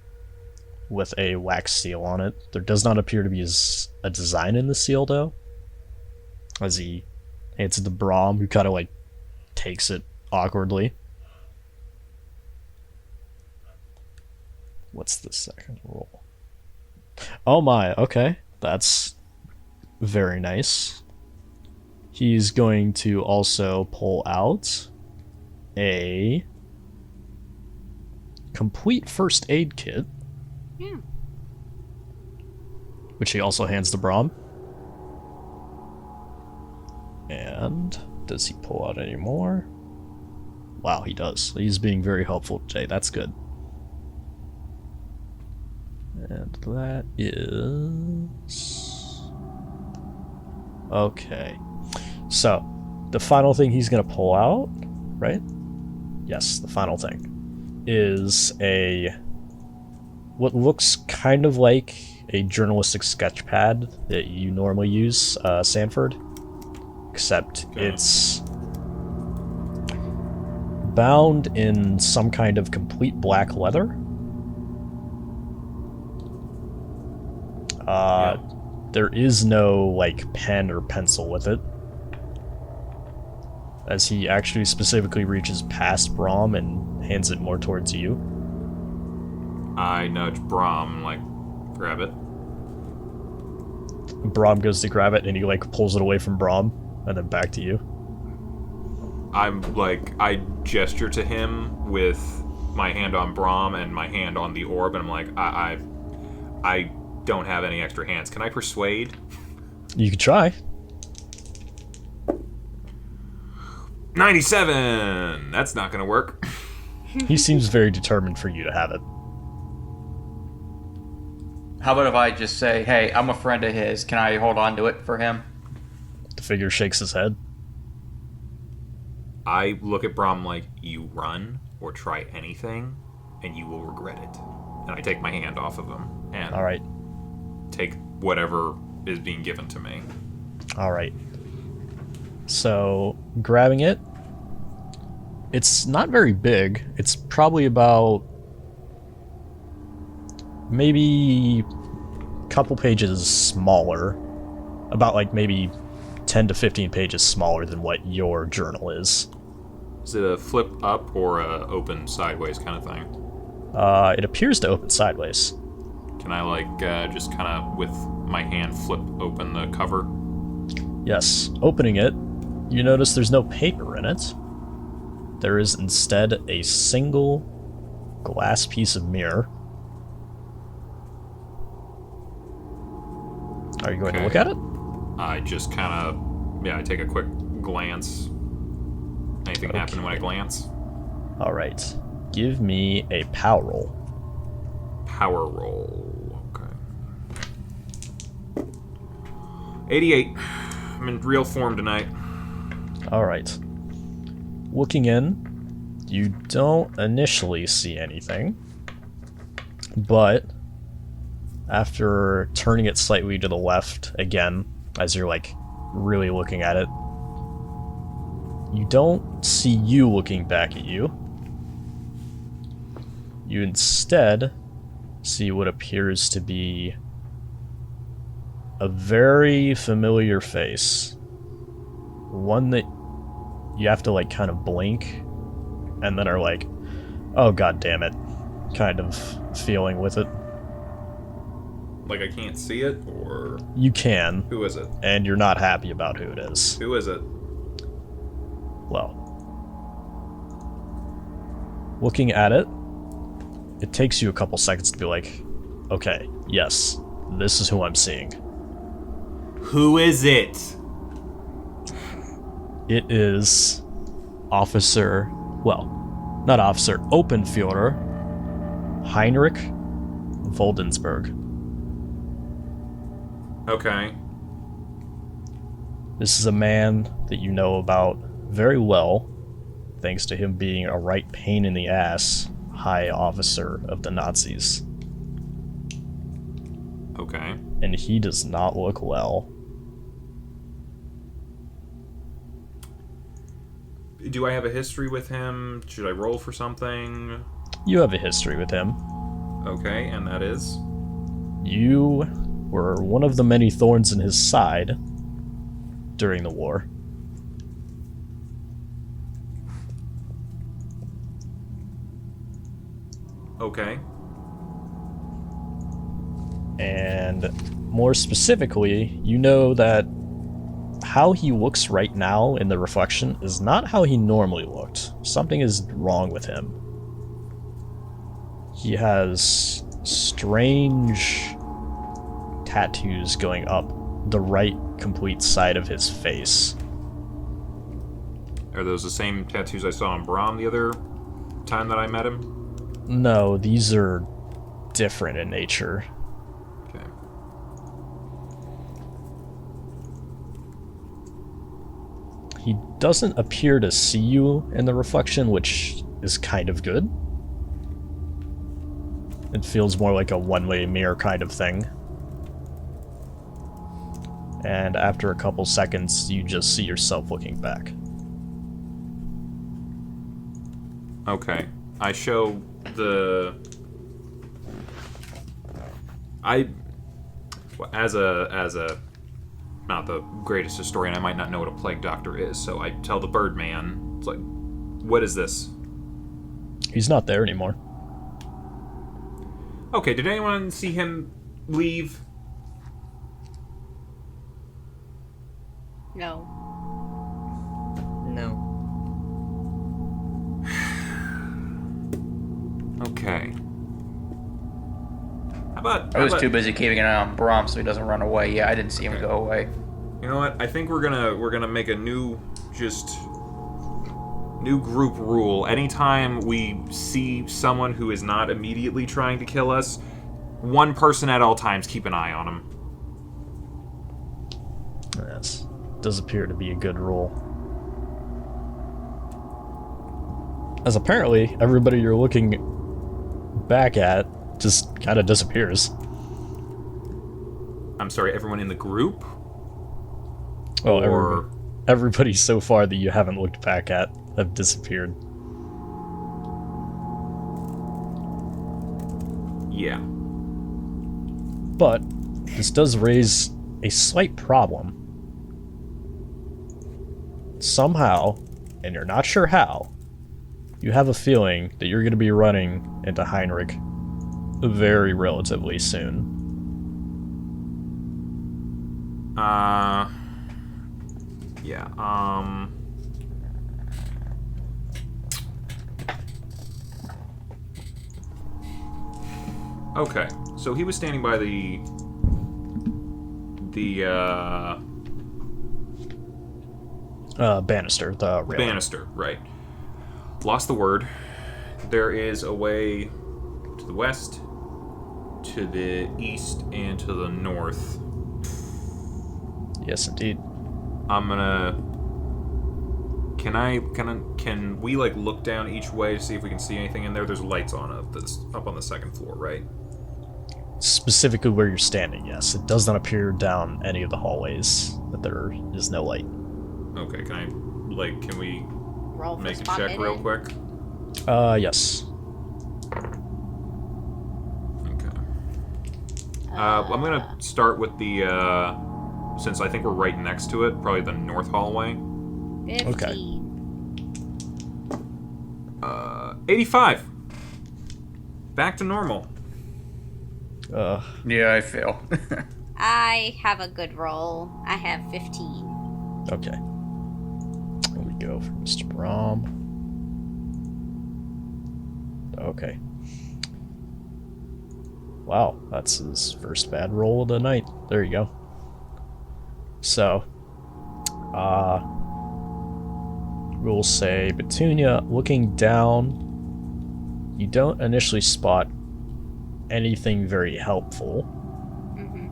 with a wax seal on it. There does not appear to be a design in the seal, though. As he hands it to Brahm, who kind of like takes it awkwardly. What's the second roll? Oh my, okay. That's very nice. He's going to also pull out a complete first aid kit. Yeah. Which he also hands to Brahm. And does he pull out any more? Wow, he does. He's being very helpful today. That's good. And that is... Okay. So, the final thing he's going to pull out, right? Yes, the final thing is what looks kind of like a journalistic sketch pad that you normally use, Sanford, except it's bound in some kind of complete black leather. There is no like pen or pencil with it, as he actually specifically reaches past Brahm and hands it more towards you. I nudge Brahm, like, grab it. Brahm goes to grab it and he like pulls it away from Brahm and then back to you. I gesture to him with my hand on Brahm and my hand on the orb, and I'm like, I don't have any extra hands. Can I persuade? You could try. 97! That's not gonna work. He seems very determined for you to have it. How about if I just say, hey, I'm a friend of his. Can I hold on to it for him? The figure shakes his head. I look at Brahm like, you run or try anything, and you will regret it. And I take my hand off of him and Alright. take whatever is being given to me. Alright. So, grabbing it, it's not very big. It's probably about maybe a couple pages smaller. About like maybe 10 to 15 pages smaller than what your journal is. Is it a flip up or a open sideways kind of thing? It appears to open sideways. Can I just kind of with my hand flip open the cover? Yes. Opening it, you notice there's no paper in it. There is instead a single glass piece of mirror. Are you going to look at it? I just kind of, I take a quick glance. Anything happen when I glance? Alright. Give me a power roll. Power roll. Okay. 88. I'm in real form tonight. Alright. Looking in, you don't initially see anything, but after turning it slightly to the left again, as you're like really looking at it, you don't see you looking back at you. You instead see what appears to be a very familiar face. One that you have to like kind of blink and then are like, oh god damn it, kind of feeling with it. Like, I can't see it, or... You can. Who is it? And you're not happy about who it is. Who is it? Well, looking at it, it takes you a couple seconds to be like, okay, yes, this is who I'm seeing. Who is it? It is not Officer Openführer Heinrich Voldensberg. Okay. This is a man that you know about very well, thanks to him being a right pain in the ass high officer of the Nazis. Okay. And he does not look well. Do I have a history with him? Should I roll for something? You have a history with him. Okay, and that is? You were one of the many thorns in his side during the war. Okay. And more specifically, you know that how he looks right now in the reflection is not how he normally looked. Something is wrong with him. He has strange tattoos going up the right complete side of his face. Are those the same tattoos I saw on Brahm the other time that I met him? No, these are different in nature. Okay. He doesn't appear to see you in the reflection, which is kind of good. It feels more like a one-way mirror kind of thing. And after a couple seconds, you just see yourself looking back. Okay. I show as a not the greatest historian, I might not know what a plague doctor is, so I tell the Birdman, it's like, what is this? He's not there anymore. Okay, did anyone see him leave? No. No. Okay. I was too busy keeping an eye on Brahm so he doesn't run away. Yeah, I didn't see him go away. You know what? I think we're gonna make a new group rule. Anytime we see someone who is not immediately trying to kill us, one person at all times keep an eye on him. Yes. Does appear to be a good rule. As apparently, everybody you're looking back at just kind of disappears. I'm sorry, everyone in the group? Well, everybody so far that you haven't looked back at have disappeared. Yeah. But this does raise a slight problem. Somehow, and you're not sure how, you have a feeling that you're going to be running into Heinrich very relatively soon. Yeah, okay, so he was standing by the banister, the railing. banister, right. Lost the word. There is a way to the west, to the east, and to the north. Yes, indeed. I'm gonna... Can we, like, look down each way to see if we can see anything in there? There's lights on up on the second floor, right? Specifically where you're standing, yes. It does not appear down any of the hallways that there is no light. Okay, can we Roll for make a spot check real hidden. quick? Yes. Okay. I'm gonna start with the, since I think we're right next to it, probably the north hallway. 15. 85. Back to normal. Yeah, I fail. I have a good roll. I have 15. Okay. Here we go for Mr. Brahm. Okay. Wow, that's his first bad roll of the night. There you go. So, we'll say Petunia, looking down, you don't initially spot anything very helpful. Mm-hmm.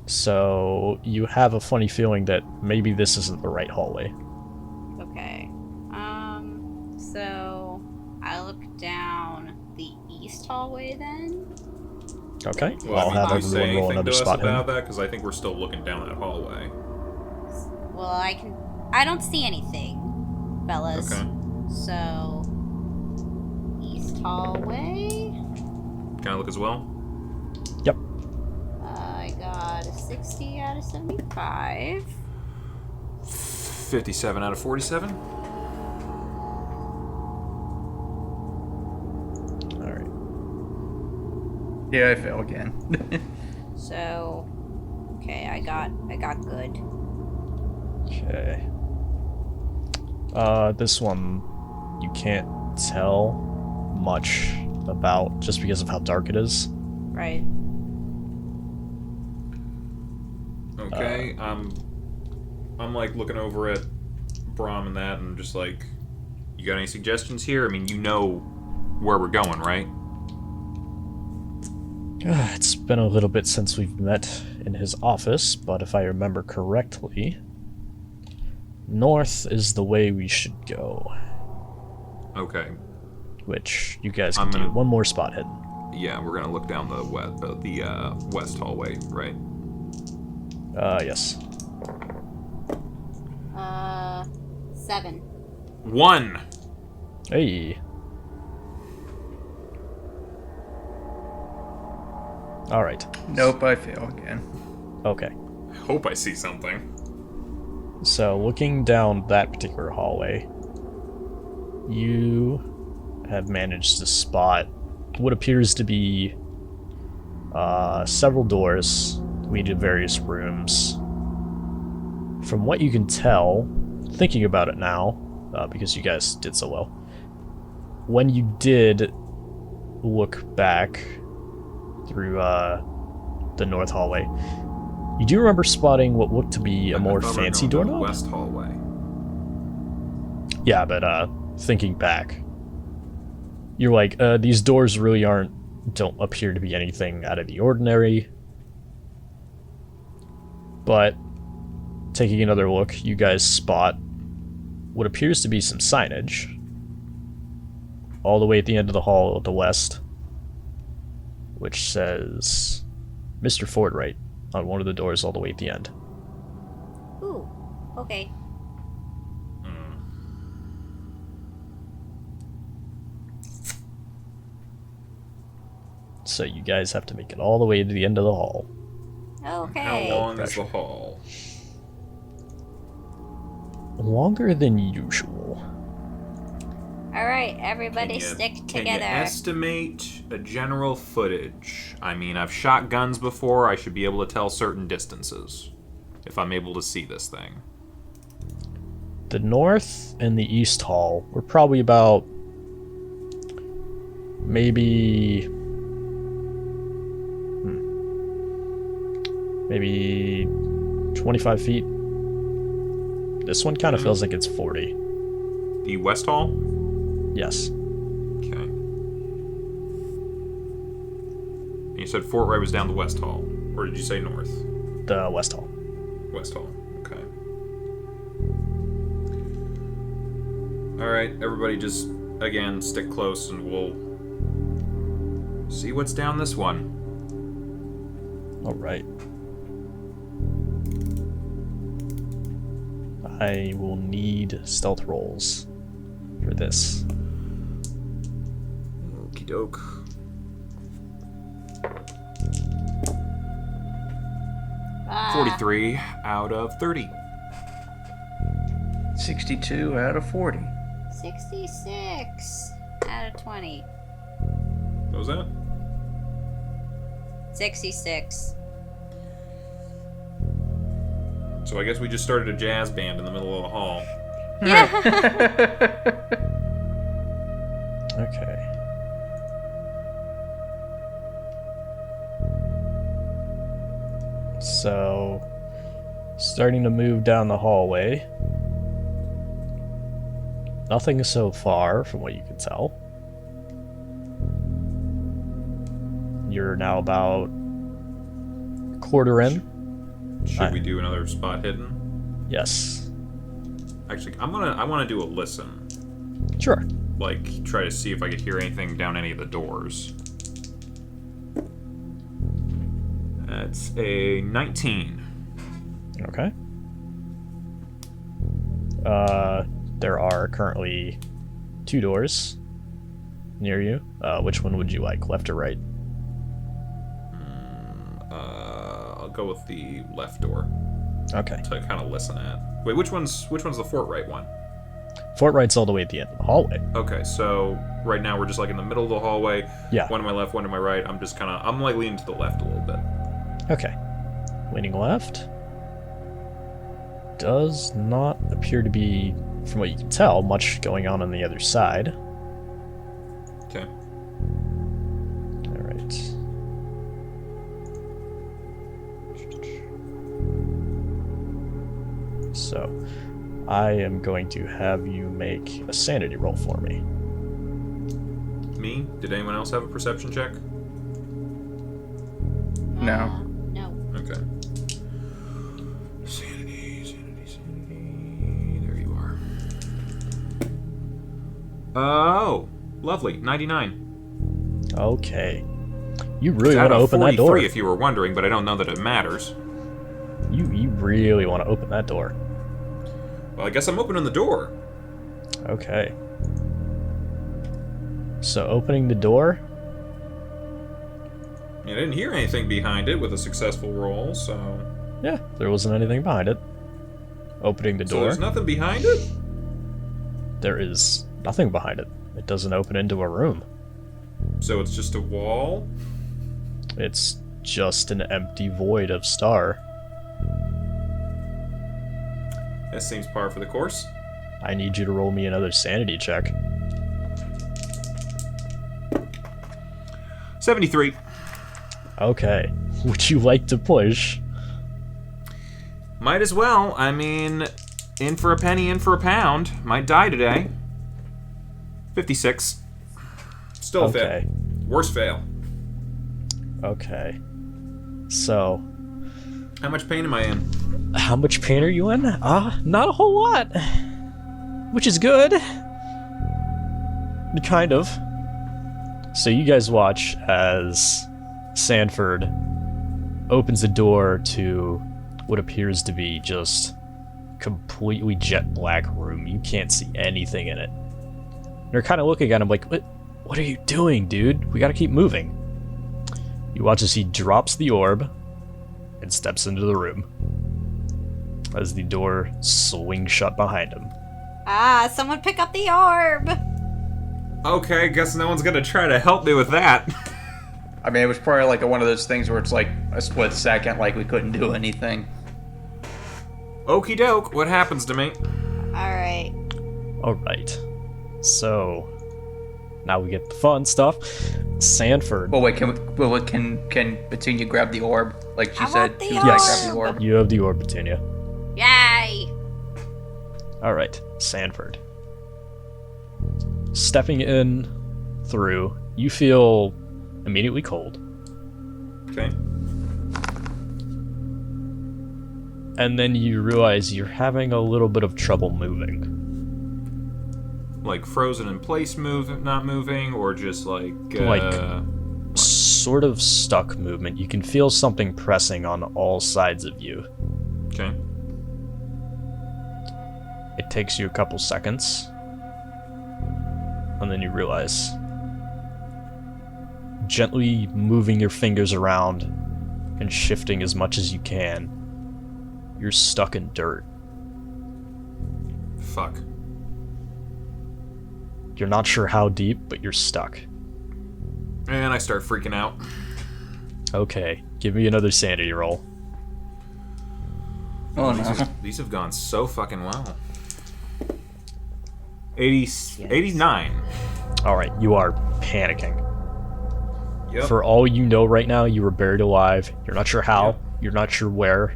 So, you have a funny feeling that maybe this isn't the right hallway. Okay. So I look down the east hallway then. Okay, Well, I'll have can you say everyone roll anything another to us spot about hidden. that? Because I think we're still looking down that hallway. Well, I don't see anything, fellas. Okay. So east hallway. Can I look as well? Yep. I got a 60 out of 75. 57 out of 47. Alright. Yeah, I fail again. So, okay, I got good. Okay. This one you can't tell much about just because of how dark it is. Right. Okay, I'm like looking over at Brahm and that, and just like, you got any suggestions here? I mean, you know where we're going, right? It's been a little bit since we've met in his office, but if I remember correctly, north is the way we should go. Okay. Which you guys I'm can do gonna- one more spot hidden. Yeah, we're gonna look down the west hallway, right? Yes. 7. 1. Hey. Alright. Nope, I fail again. Okay. I hope I see something. So, looking down that particular hallway, you have managed to spot what appears to be several doors leading to various rooms. From what you can tell, thinking about it now, because you guys did so well, when you did look back through the north hallway, you do remember spotting what looked to be a more I thought we were fancy going to the doorknob. west hallway. Yeah, but thinking back, you're like, these doors really don't appear to be anything out of the ordinary. But taking another look, you guys spot what appears to be some signage all the way at the end of the hall at the west, which says Mr. Fordwright on one of the doors all the way at the end. Ooh. Okay. So you guys have to make it all the way to the end of the hall. Okay. How long is Pressure. the hall? Longer than usual. All right, everybody, stick Can together. you estimate a general footage? I mean, I've shot guns before. I should be able to tell certain distances if I'm able to see this thing. The north and the east hall were probably about maybe 25 feet. This one kind of feels like it's 40. The west hall? Yes. Okay. And you said Fort Ray was down the west hall, or did you say north? The west hall. West hall. Okay. All right, everybody, just again stick close, and we'll see what's down this one. All right. I will need stealth rolls for this. Okie doke. Ah, 43 out of 30. 62 out of 40. 66 out of 20. What was that? 66. So I guess we just started a jazz band in the middle of the hall. Okay. So, starting to move down the hallway. Nothing so far, from what you can tell. You're now about a quarter in. Should we do another spot hidden? Yes. Actually, I want to do a listen. Sure. Like, try to see if I could hear anything down any of the doors. That's a 19. Okay. There are currently 2 doors near you. Which one would you like, left or right? I'll go with the left door Okay. to kind of listen at. Wait, which one's the fort right one? Fort right's all the way at the end of the hallway. Okay, so right now we're just like in the middle of the hallway. Yeah. One to my left, one to my right. I'm like leaning to the left a little bit. Okay. Leaning left. Does not appear to be, from what you can tell, much going on the other side. Okay. Alright. So, I am going to have you make a sanity roll for me. Me? Did anyone else have a perception check? No. No. Okay. Sanity. There you are. Oh, lovely. 99. Okay. You really It's want out to of open that door. 43 if you were wondering, but I don't know that it matters. You really want to open that door. Well, I guess I'm opening the door. Okay. So opening the door. I didn't hear anything behind it with a successful roll, so... Yeah, there wasn't anything behind it. Opening the So door. there's nothing behind it? There is nothing behind it. It doesn't open into a room. So it's just a wall? It's just an empty void of star. That seems par for the course. I need you to roll me another sanity check. 73. Okay. Would you like to push? Might as well. I mean, in for a penny, in for a pound. Might die today. 56. Still a fail. Okay. Worst fail. Okay. So, How much pain am I in? how much pain are you in? Not a whole lot. Which is good. Kind of. So you guys watch as Sanford opens the door to what appears to be just completely jet black room. You can't see anything in it. They're kind of looking at him like, what are you doing, dude? We gotta keep moving. You watch as he drops the orb and steps into the room as the door swings shut behind him. Someone pick up the orb! Okay, guess no one's gonna try to help me with that. I mean, it was probably like one of those things where it's like a split second, like we couldn't do anything. Okie doke, what happens to me? Alright. Alright. So, now we get the fun stuff. Sanford. Well, wait, can Petunia grab the orb? Like she I said, want the she was gonna Yes. grab the orb. You have the orb, Petunia. Yay! Alright, Sanford. Stepping in through, you feel immediately cold. Okay. And then you realize you're having a little bit of trouble moving. Like frozen in place, not moving, or just like... Sort of stuck movement. You can feel something pressing on all sides of you. Okay. It takes you a couple seconds. And then you realize, gently moving your fingers around and shifting as much as you can, you're stuck in dirt. Fuck. You're not sure how deep, but you're stuck. And I start freaking out. Okay, give me another sanity roll. Oh no. These have gone so fucking well. 89. Alright, you are panicking. Yep. For all you know right now, you are buried alive. You're not sure how, Yep. you're not sure where,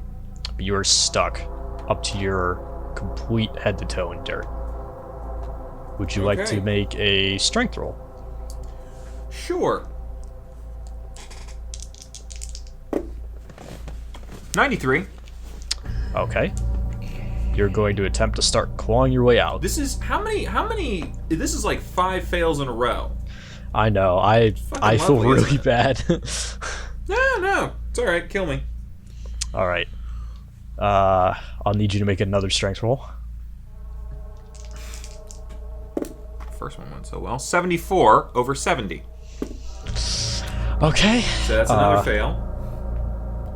but you are stuck up to your complete head to toe in dirt. Would you like Okay. to make a strength roll? Sure. 93. Okay. You're going to attempt to start clawing your way out. This is how many this is like 5 fails in a row. I know, I feel lovely, isn't really it? bad. No. It's alright, kill me. Alright. I'll need you to make another strength roll. First one went so well. 74 over 70. Okay. So that's another fail.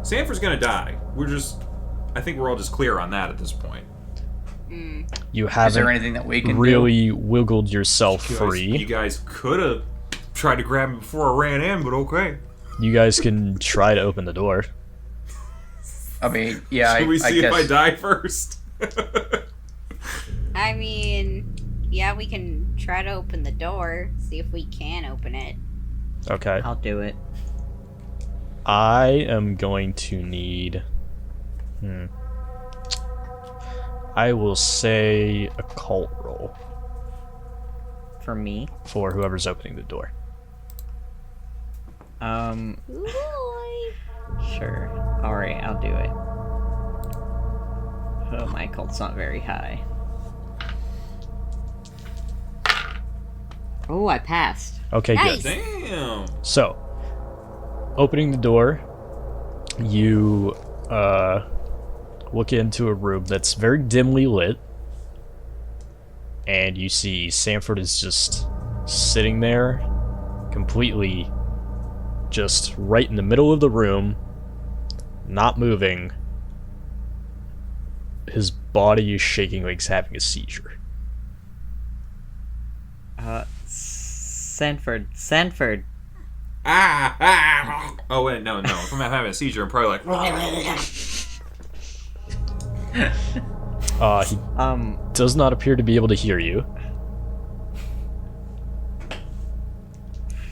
Sanford's gonna die. I think we're all just clear on that at this point. You Is there haven't anything that we can really wiggled yourself You free. guys could have tried to grab him before I ran in, but okay. You guys can try to open the door. do? I mean, yeah, Should we I see guess. if I die first? I mean, yeah, we can try to open the door, see if we can open it. Okay. I'll do it. I am going to need... I will say a cult roll For me. for whoever's opening the door. Boy. Sure. Alright, I'll do it. Oh, my cult's not very high. Oh, I passed. Okay, Nice. good. Damn. So, opening the door, you look into a room that's very dimly lit, and you see Sanford is just sitting there, completely just right in the middle of the room, not moving. His body is shaking like he's having a seizure. Sanford. Ah! Oh wait, no. If I'm having a seizure, I'm probably like. He does not appear to be able to hear you.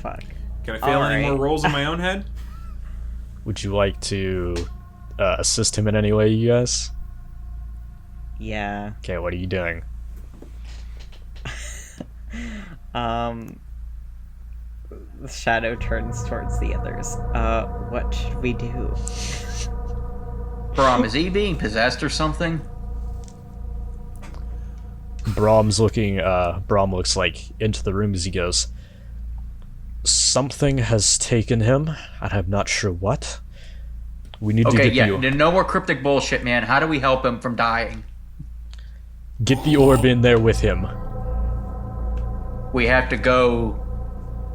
Fuck. Can I fail any more Alright. rolls in my own head? Would you like to assist him in any way, you guys? Yeah. Okay, what are you doing? The shadow turns towards the others. What should we do? Brom, is he being possessed or something? Brom looks like into the room as he goes, something has taken him, and I'm not sure what. We need to Okay, get yeah, the no more cryptic bullshit, man. How do we help him from dying? get the orb in there with him. We have to go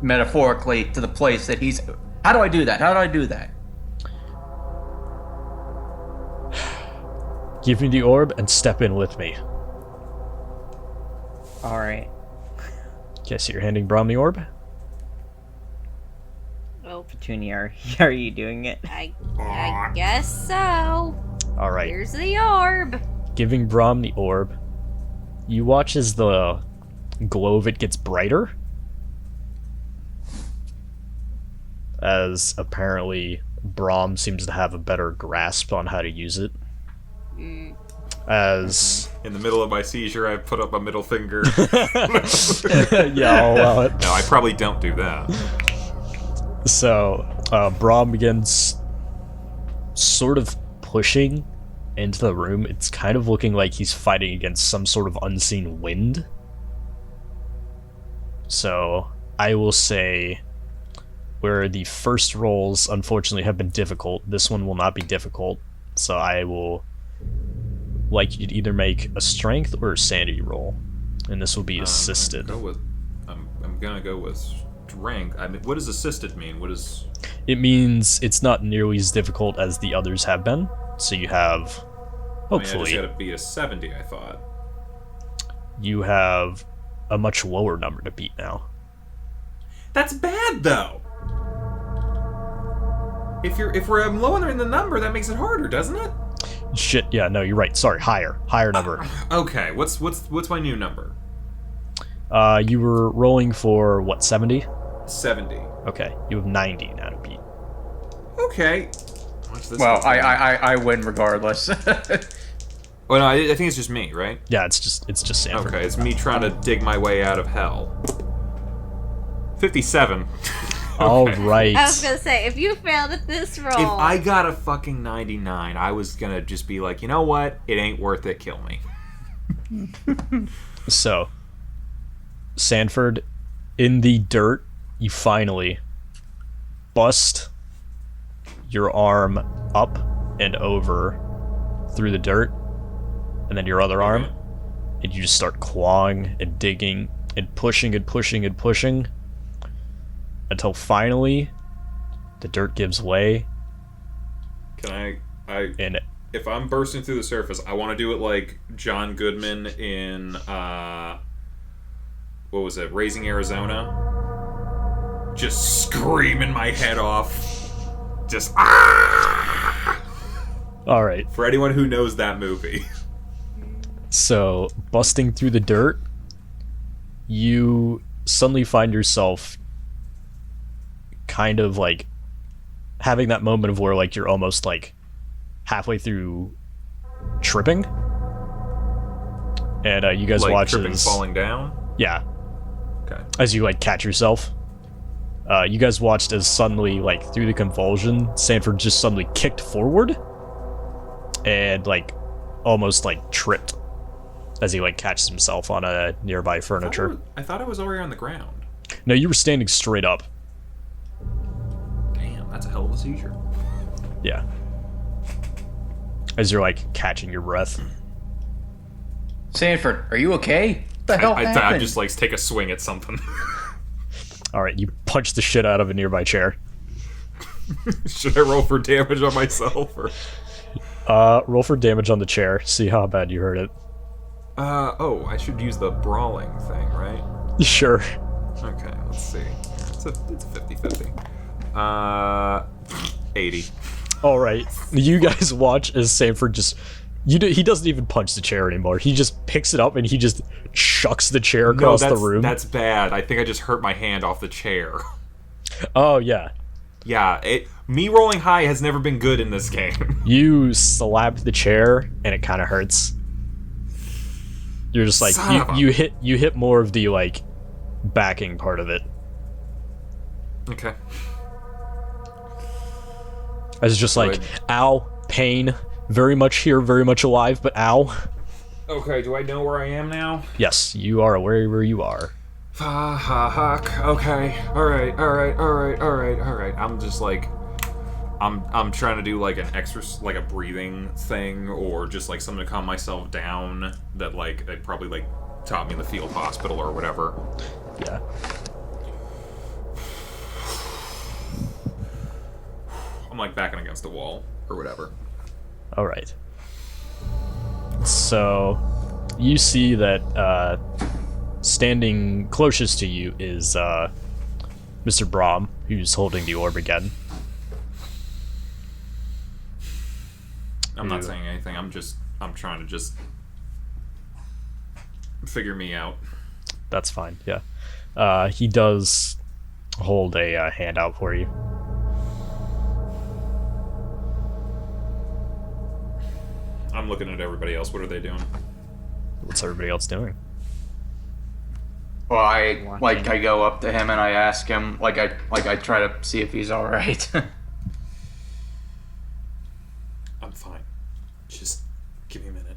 metaphorically to the place that he's. How do I do that? Give me the orb and step in with me. Alright. Okay, so you're handing Brom the orb? Oh, Petunia, are you doing it? I guess so. Alright. Here's the orb. Giving Brom the orb. You watch as the glow of it gets brighter. As apparently Brom seems to have a better grasp on how to use it. As In the middle of my seizure, I put up a middle finger. yeah, I'll allow it. No, I probably don't do that. So, Brom begins sort of pushing into the room. It's kind of looking like he's fighting against some sort of unseen wind. So, I will say, where the first rolls unfortunately have been difficult, this one will not be difficult. So I will like you to either make a strength or a sanity roll. And this will be assisted. I'm gonna go with strength. I mean, what does assisted mean? What is? It means it's not nearly as difficult as the others have been. So you have, I hopefully, just gotta beat a 70. I thought. you have a much lower number to beat now. That's bad though. If we're lowering the number, that makes it harder, doesn't it? Shit, yeah, no, you're right. Sorry, higher number. Okay, what's my new number? You were rolling for, what, 70? 70. Okay, you have 90 now to beat. Okay. Watch this. Well, I win regardless. Oh no, I think it's just me, right? Yeah, it's just Sanford. Okay, it's me trying to dig my way out of hell. 57. All Okay. right. I was gonna say, if you failed at this roll, If I got a fucking 99, I was gonna just be like, you know what? It ain't worth it. Kill me. So, Sanford, in the dirt, you finally bust your arm up and over through the dirt, and then your other arm, and you just start clawing and digging and pushing and pushing and pushing until finally the dirt gives way. Can I And if I'm bursting through the surface, I want to do it like John Goodman in what was it, Raising Arizona? Just screaming my head off. Just all right, for anyone who knows that movie. so busting through the dirt, you suddenly find yourself kind of like having that moment of where like you're almost like halfway through tripping, and you guys Like watch tripping, as falling down. yeah, Okay. as you like catch yourself. You guys watched as suddenly, like through the convulsion, Sanford just suddenly kicked forward and like almost like tripped as he like catches himself on a nearby furniture. I thought I was already on the ground. No, you were standing straight up. Damn, that's a hell of a seizure. Yeah. As you're like catching your breath. Sanford, are you okay? What the hell I happened? just like take a swing at something. All right, you punch the shit out of a nearby chair. Should I roll for damage on myself or? Roll for damage on the chair. See how bad you hurt it. Oh, I should use the brawling thing, right? Sure. Okay, let's see. It's a 50-50. 80. All right. You guys watch as Sanford just he doesn't even punch the chair anymore. He just picks it up and he just chucks the chair across the room. That's bad. I think I just hurt my hand off the chair. Oh yeah. Yeah, me rolling high has never been good in this game. You slap the chair and it kind of hurts. You're just like Son of a- you hit more of the like backing part of it. Okay. It's just like, Good. ow, pain, very much here, very much alive, but ow. Okay, do I know where I am now? Yes, you are aware where you are. Fuck. Okay. Alright. I'm just like I'm trying to do like an like a breathing thing or just like something to calm myself down that like they probably like taught me in the field hospital or whatever. Yeah. I'm like backing against the wall or whatever. All right. So, you see that standing closest to you is Mr. Brahm, who's holding the orb again. I'm not saying anything. I'm trying to just figure me out. That's fine, yeah. He does hold a hand out for you. I'm looking at everybody else. What are they doing? What's everybody else doing? Well, I go up to him and I ask him, I try to see if he's all right. I'm fine. Just give me a minute.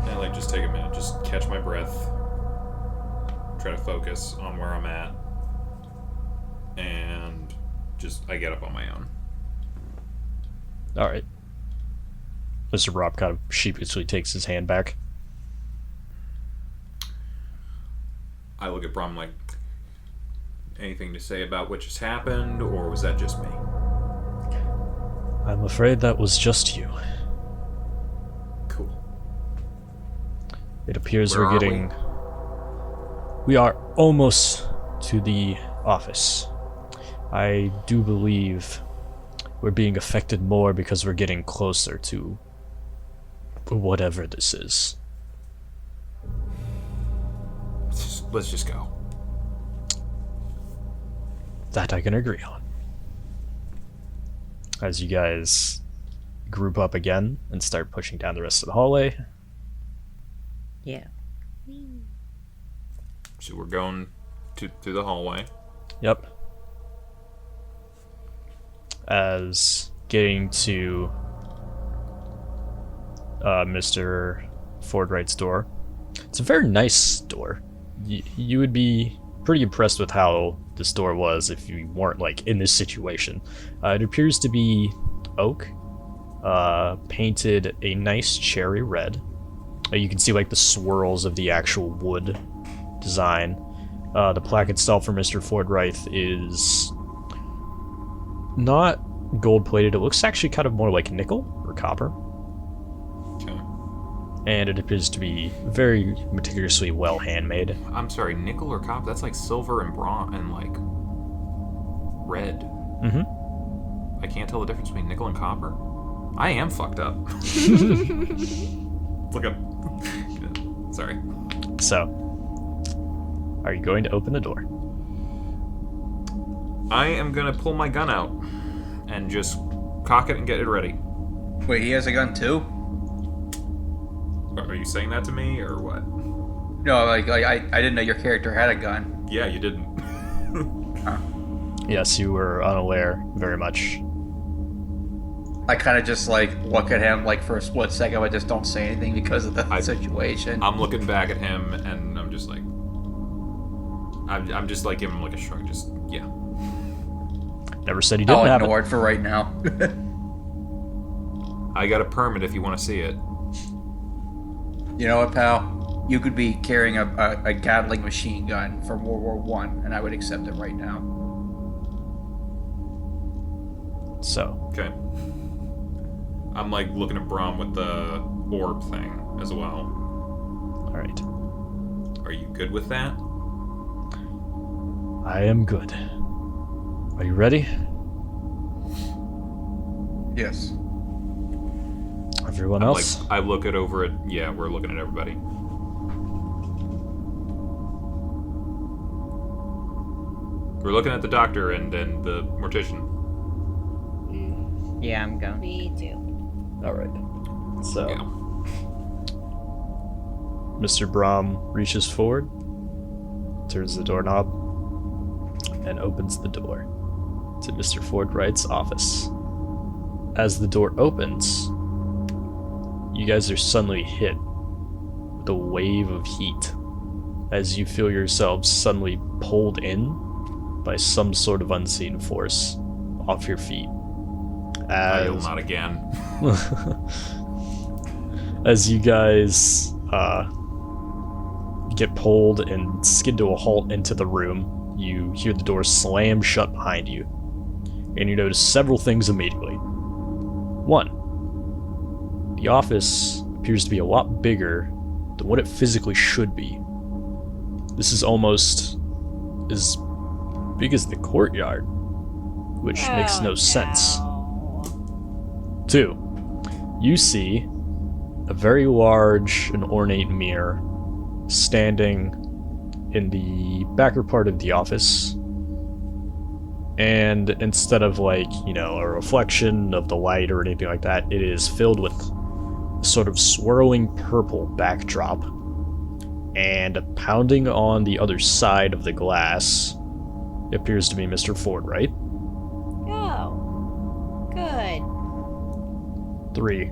And I like just take a minute, just catch my breath, try to focus on where I'm at, and just I get up on my own. All right. Mr. Rob kind of sheepishly takes his hand back. I look at Brom like, anything to say about what just happened, or was that just me? I'm afraid that was just you. Cool. It appears Where we're are getting... We are almost to the office. I do believe we're being affected more because we're getting closer to whatever this is. Let's just go. That I can agree on. As you guys group up again and start pushing down the rest of the hallway. Yeah. So we're going through the hallway. Yep. As getting to Mr. Fordwright's door. It's a very nice door. You would be pretty impressed with how this door was if you weren't like in this situation. It appears to be oak, painted a nice cherry red. You can see like the swirls of the actual wood design. The plaque itself for Mr. Fordwright is not gold plated. It looks actually kind of more like nickel or copper. Okay. And it appears to be very meticulously well handmade. I'm sorry, nickel or copper? That's like silver and bronze and like red. Mm-hmm. I can't tell the difference between nickel and copper. I am fucked up. Look up. Sorry. So, are you going to open the door? I am gonna pull my gun out and just cock it and get it ready. Wait, he has a gun too? Are you saying that to me or what? No, like I didn't know your character had a gun. Yeah, you didn't. Huh. Yes, you were unaware, very much. I kind of just like look at him like for a split second, but just don't say anything because of the situation. I'm looking back at him and I'm just like, I'm just like giving him like a shrug. Just yeah. Never said he didn't have ignore it. it for right now. I got a permit if you want to see it. You know what, pal? You could be carrying a Gatling machine gun from World War One, and I would accept it right now. So, Okay. I'm like looking at Brom with the orb thing as well. alright. Are you good with that? I am good. Are you ready? Yes. Everyone I'm else? like, I look it over at, yeah, we're looking at everybody. We're looking at the doctor and the mortician. Yeah, I'm going. Me too. Alright. So, Yeah. Mr. Brom reaches forward, turns the doorknob, and opens the door to Mr. Fordwright's office. As the door opens, you guys are suddenly hit with a wave of heat as you feel yourselves suddenly pulled in by some sort of unseen force off your feet. I will not again. As you guys get pulled and skid to a halt into the room, you hear the door slam shut behind you, and you notice several things immediately. One, the office appears to be a lot bigger than what it physically should be. This is almost as big as the courtyard, which makes no sense. 2, you see a very large and ornate mirror standing in the backer part of the office, and instead of like, you know, a reflection of the light or anything like that, it is filled with a sort of swirling purple backdrop, and pounding on the other side of the glass appears to be Mr. Fordwright. Oh, good. 3,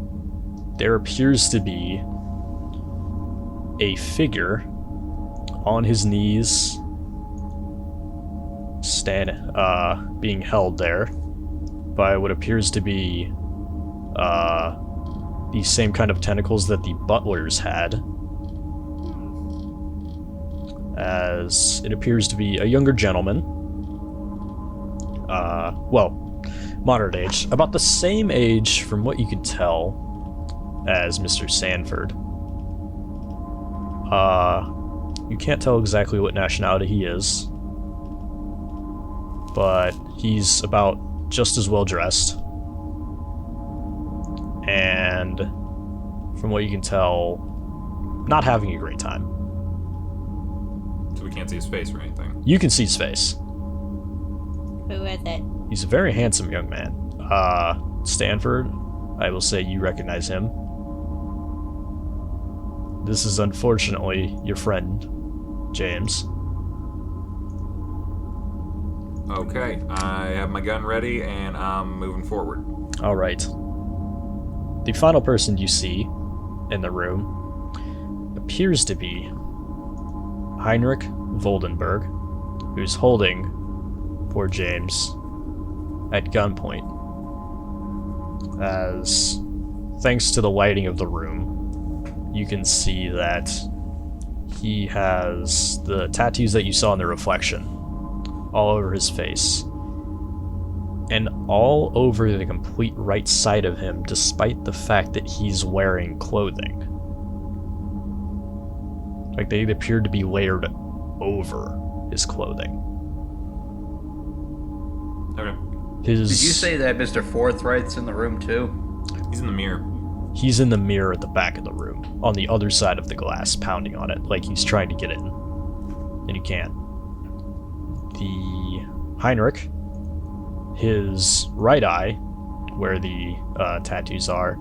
there appears to be a figure on his knees, being held there by what appears to be the same kind of tentacles that the butlers had, as it appears to be a younger gentleman, moderate age, about the same age from what you can tell as Mr. Sanford. You can't tell exactly what nationality he is, but he's about just as well dressed. And from what you can tell, not having a great time. So we can't see his face or anything. You can see his face. Who is it? He's a very handsome young man. Stanford, I will say you recognize him. This is unfortunately your friend, James. Okay, I have my gun ready and I'm moving forward. All right. The final person you see in the room appears to be Heinrich Voldenberg, who's holding poor James at gunpoint. As, thanks to the lighting of the room, you can see that he has the tattoos that you saw in the reflection all over his face, and all over the complete right side of him, despite the fact that he's wearing clothing. Like, they appear to be layered over his clothing. Okay. Did you say that Mr. Forthright's in the room too? He's in the mirror. He's in the mirror at the back of the room, on the other side of the glass, pounding on it, like he's trying to get in. And he can't. The Heinrich, his right eye, where the tattoos are,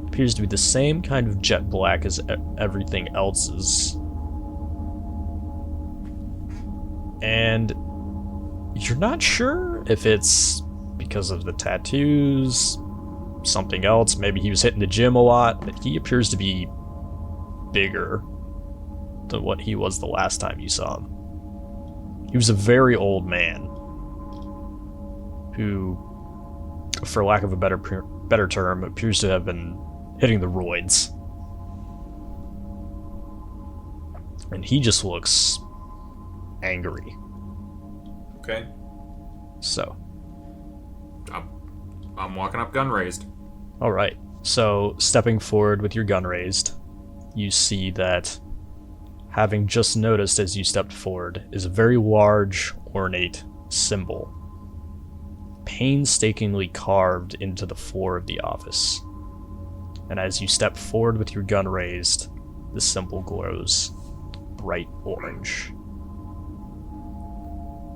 appears to be the same kind of jet black as everything else's. And you're not sure if it's because of the tattoos, something else. Maybe he was hitting the gym a lot, but he appears to be bigger than what he was the last time you saw him. He was a very old man who, for lack of a better term, appears to have been hitting the roids. And he just looks angry. Okay. So, I'm walking up gun raised. alright. So, stepping forward with your gun raised, you see that, having just noticed as you stepped forward, is a very large, ornate symbol, painstakingly carved into the floor of the office. And as you step forward with your gun raised, the symbol glows bright orange.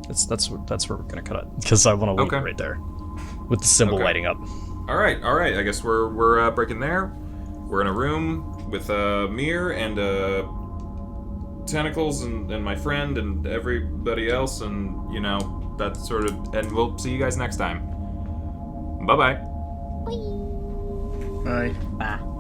That's where we're gonna cut it, because I want to leave it right there, with the symbol lighting up. All right. I guess we're breaking there. We're in a room with a mirror and tentacles and my friend and everybody else, and that sort of. And we'll see you guys next time. Bye-bye. Bye. Bye.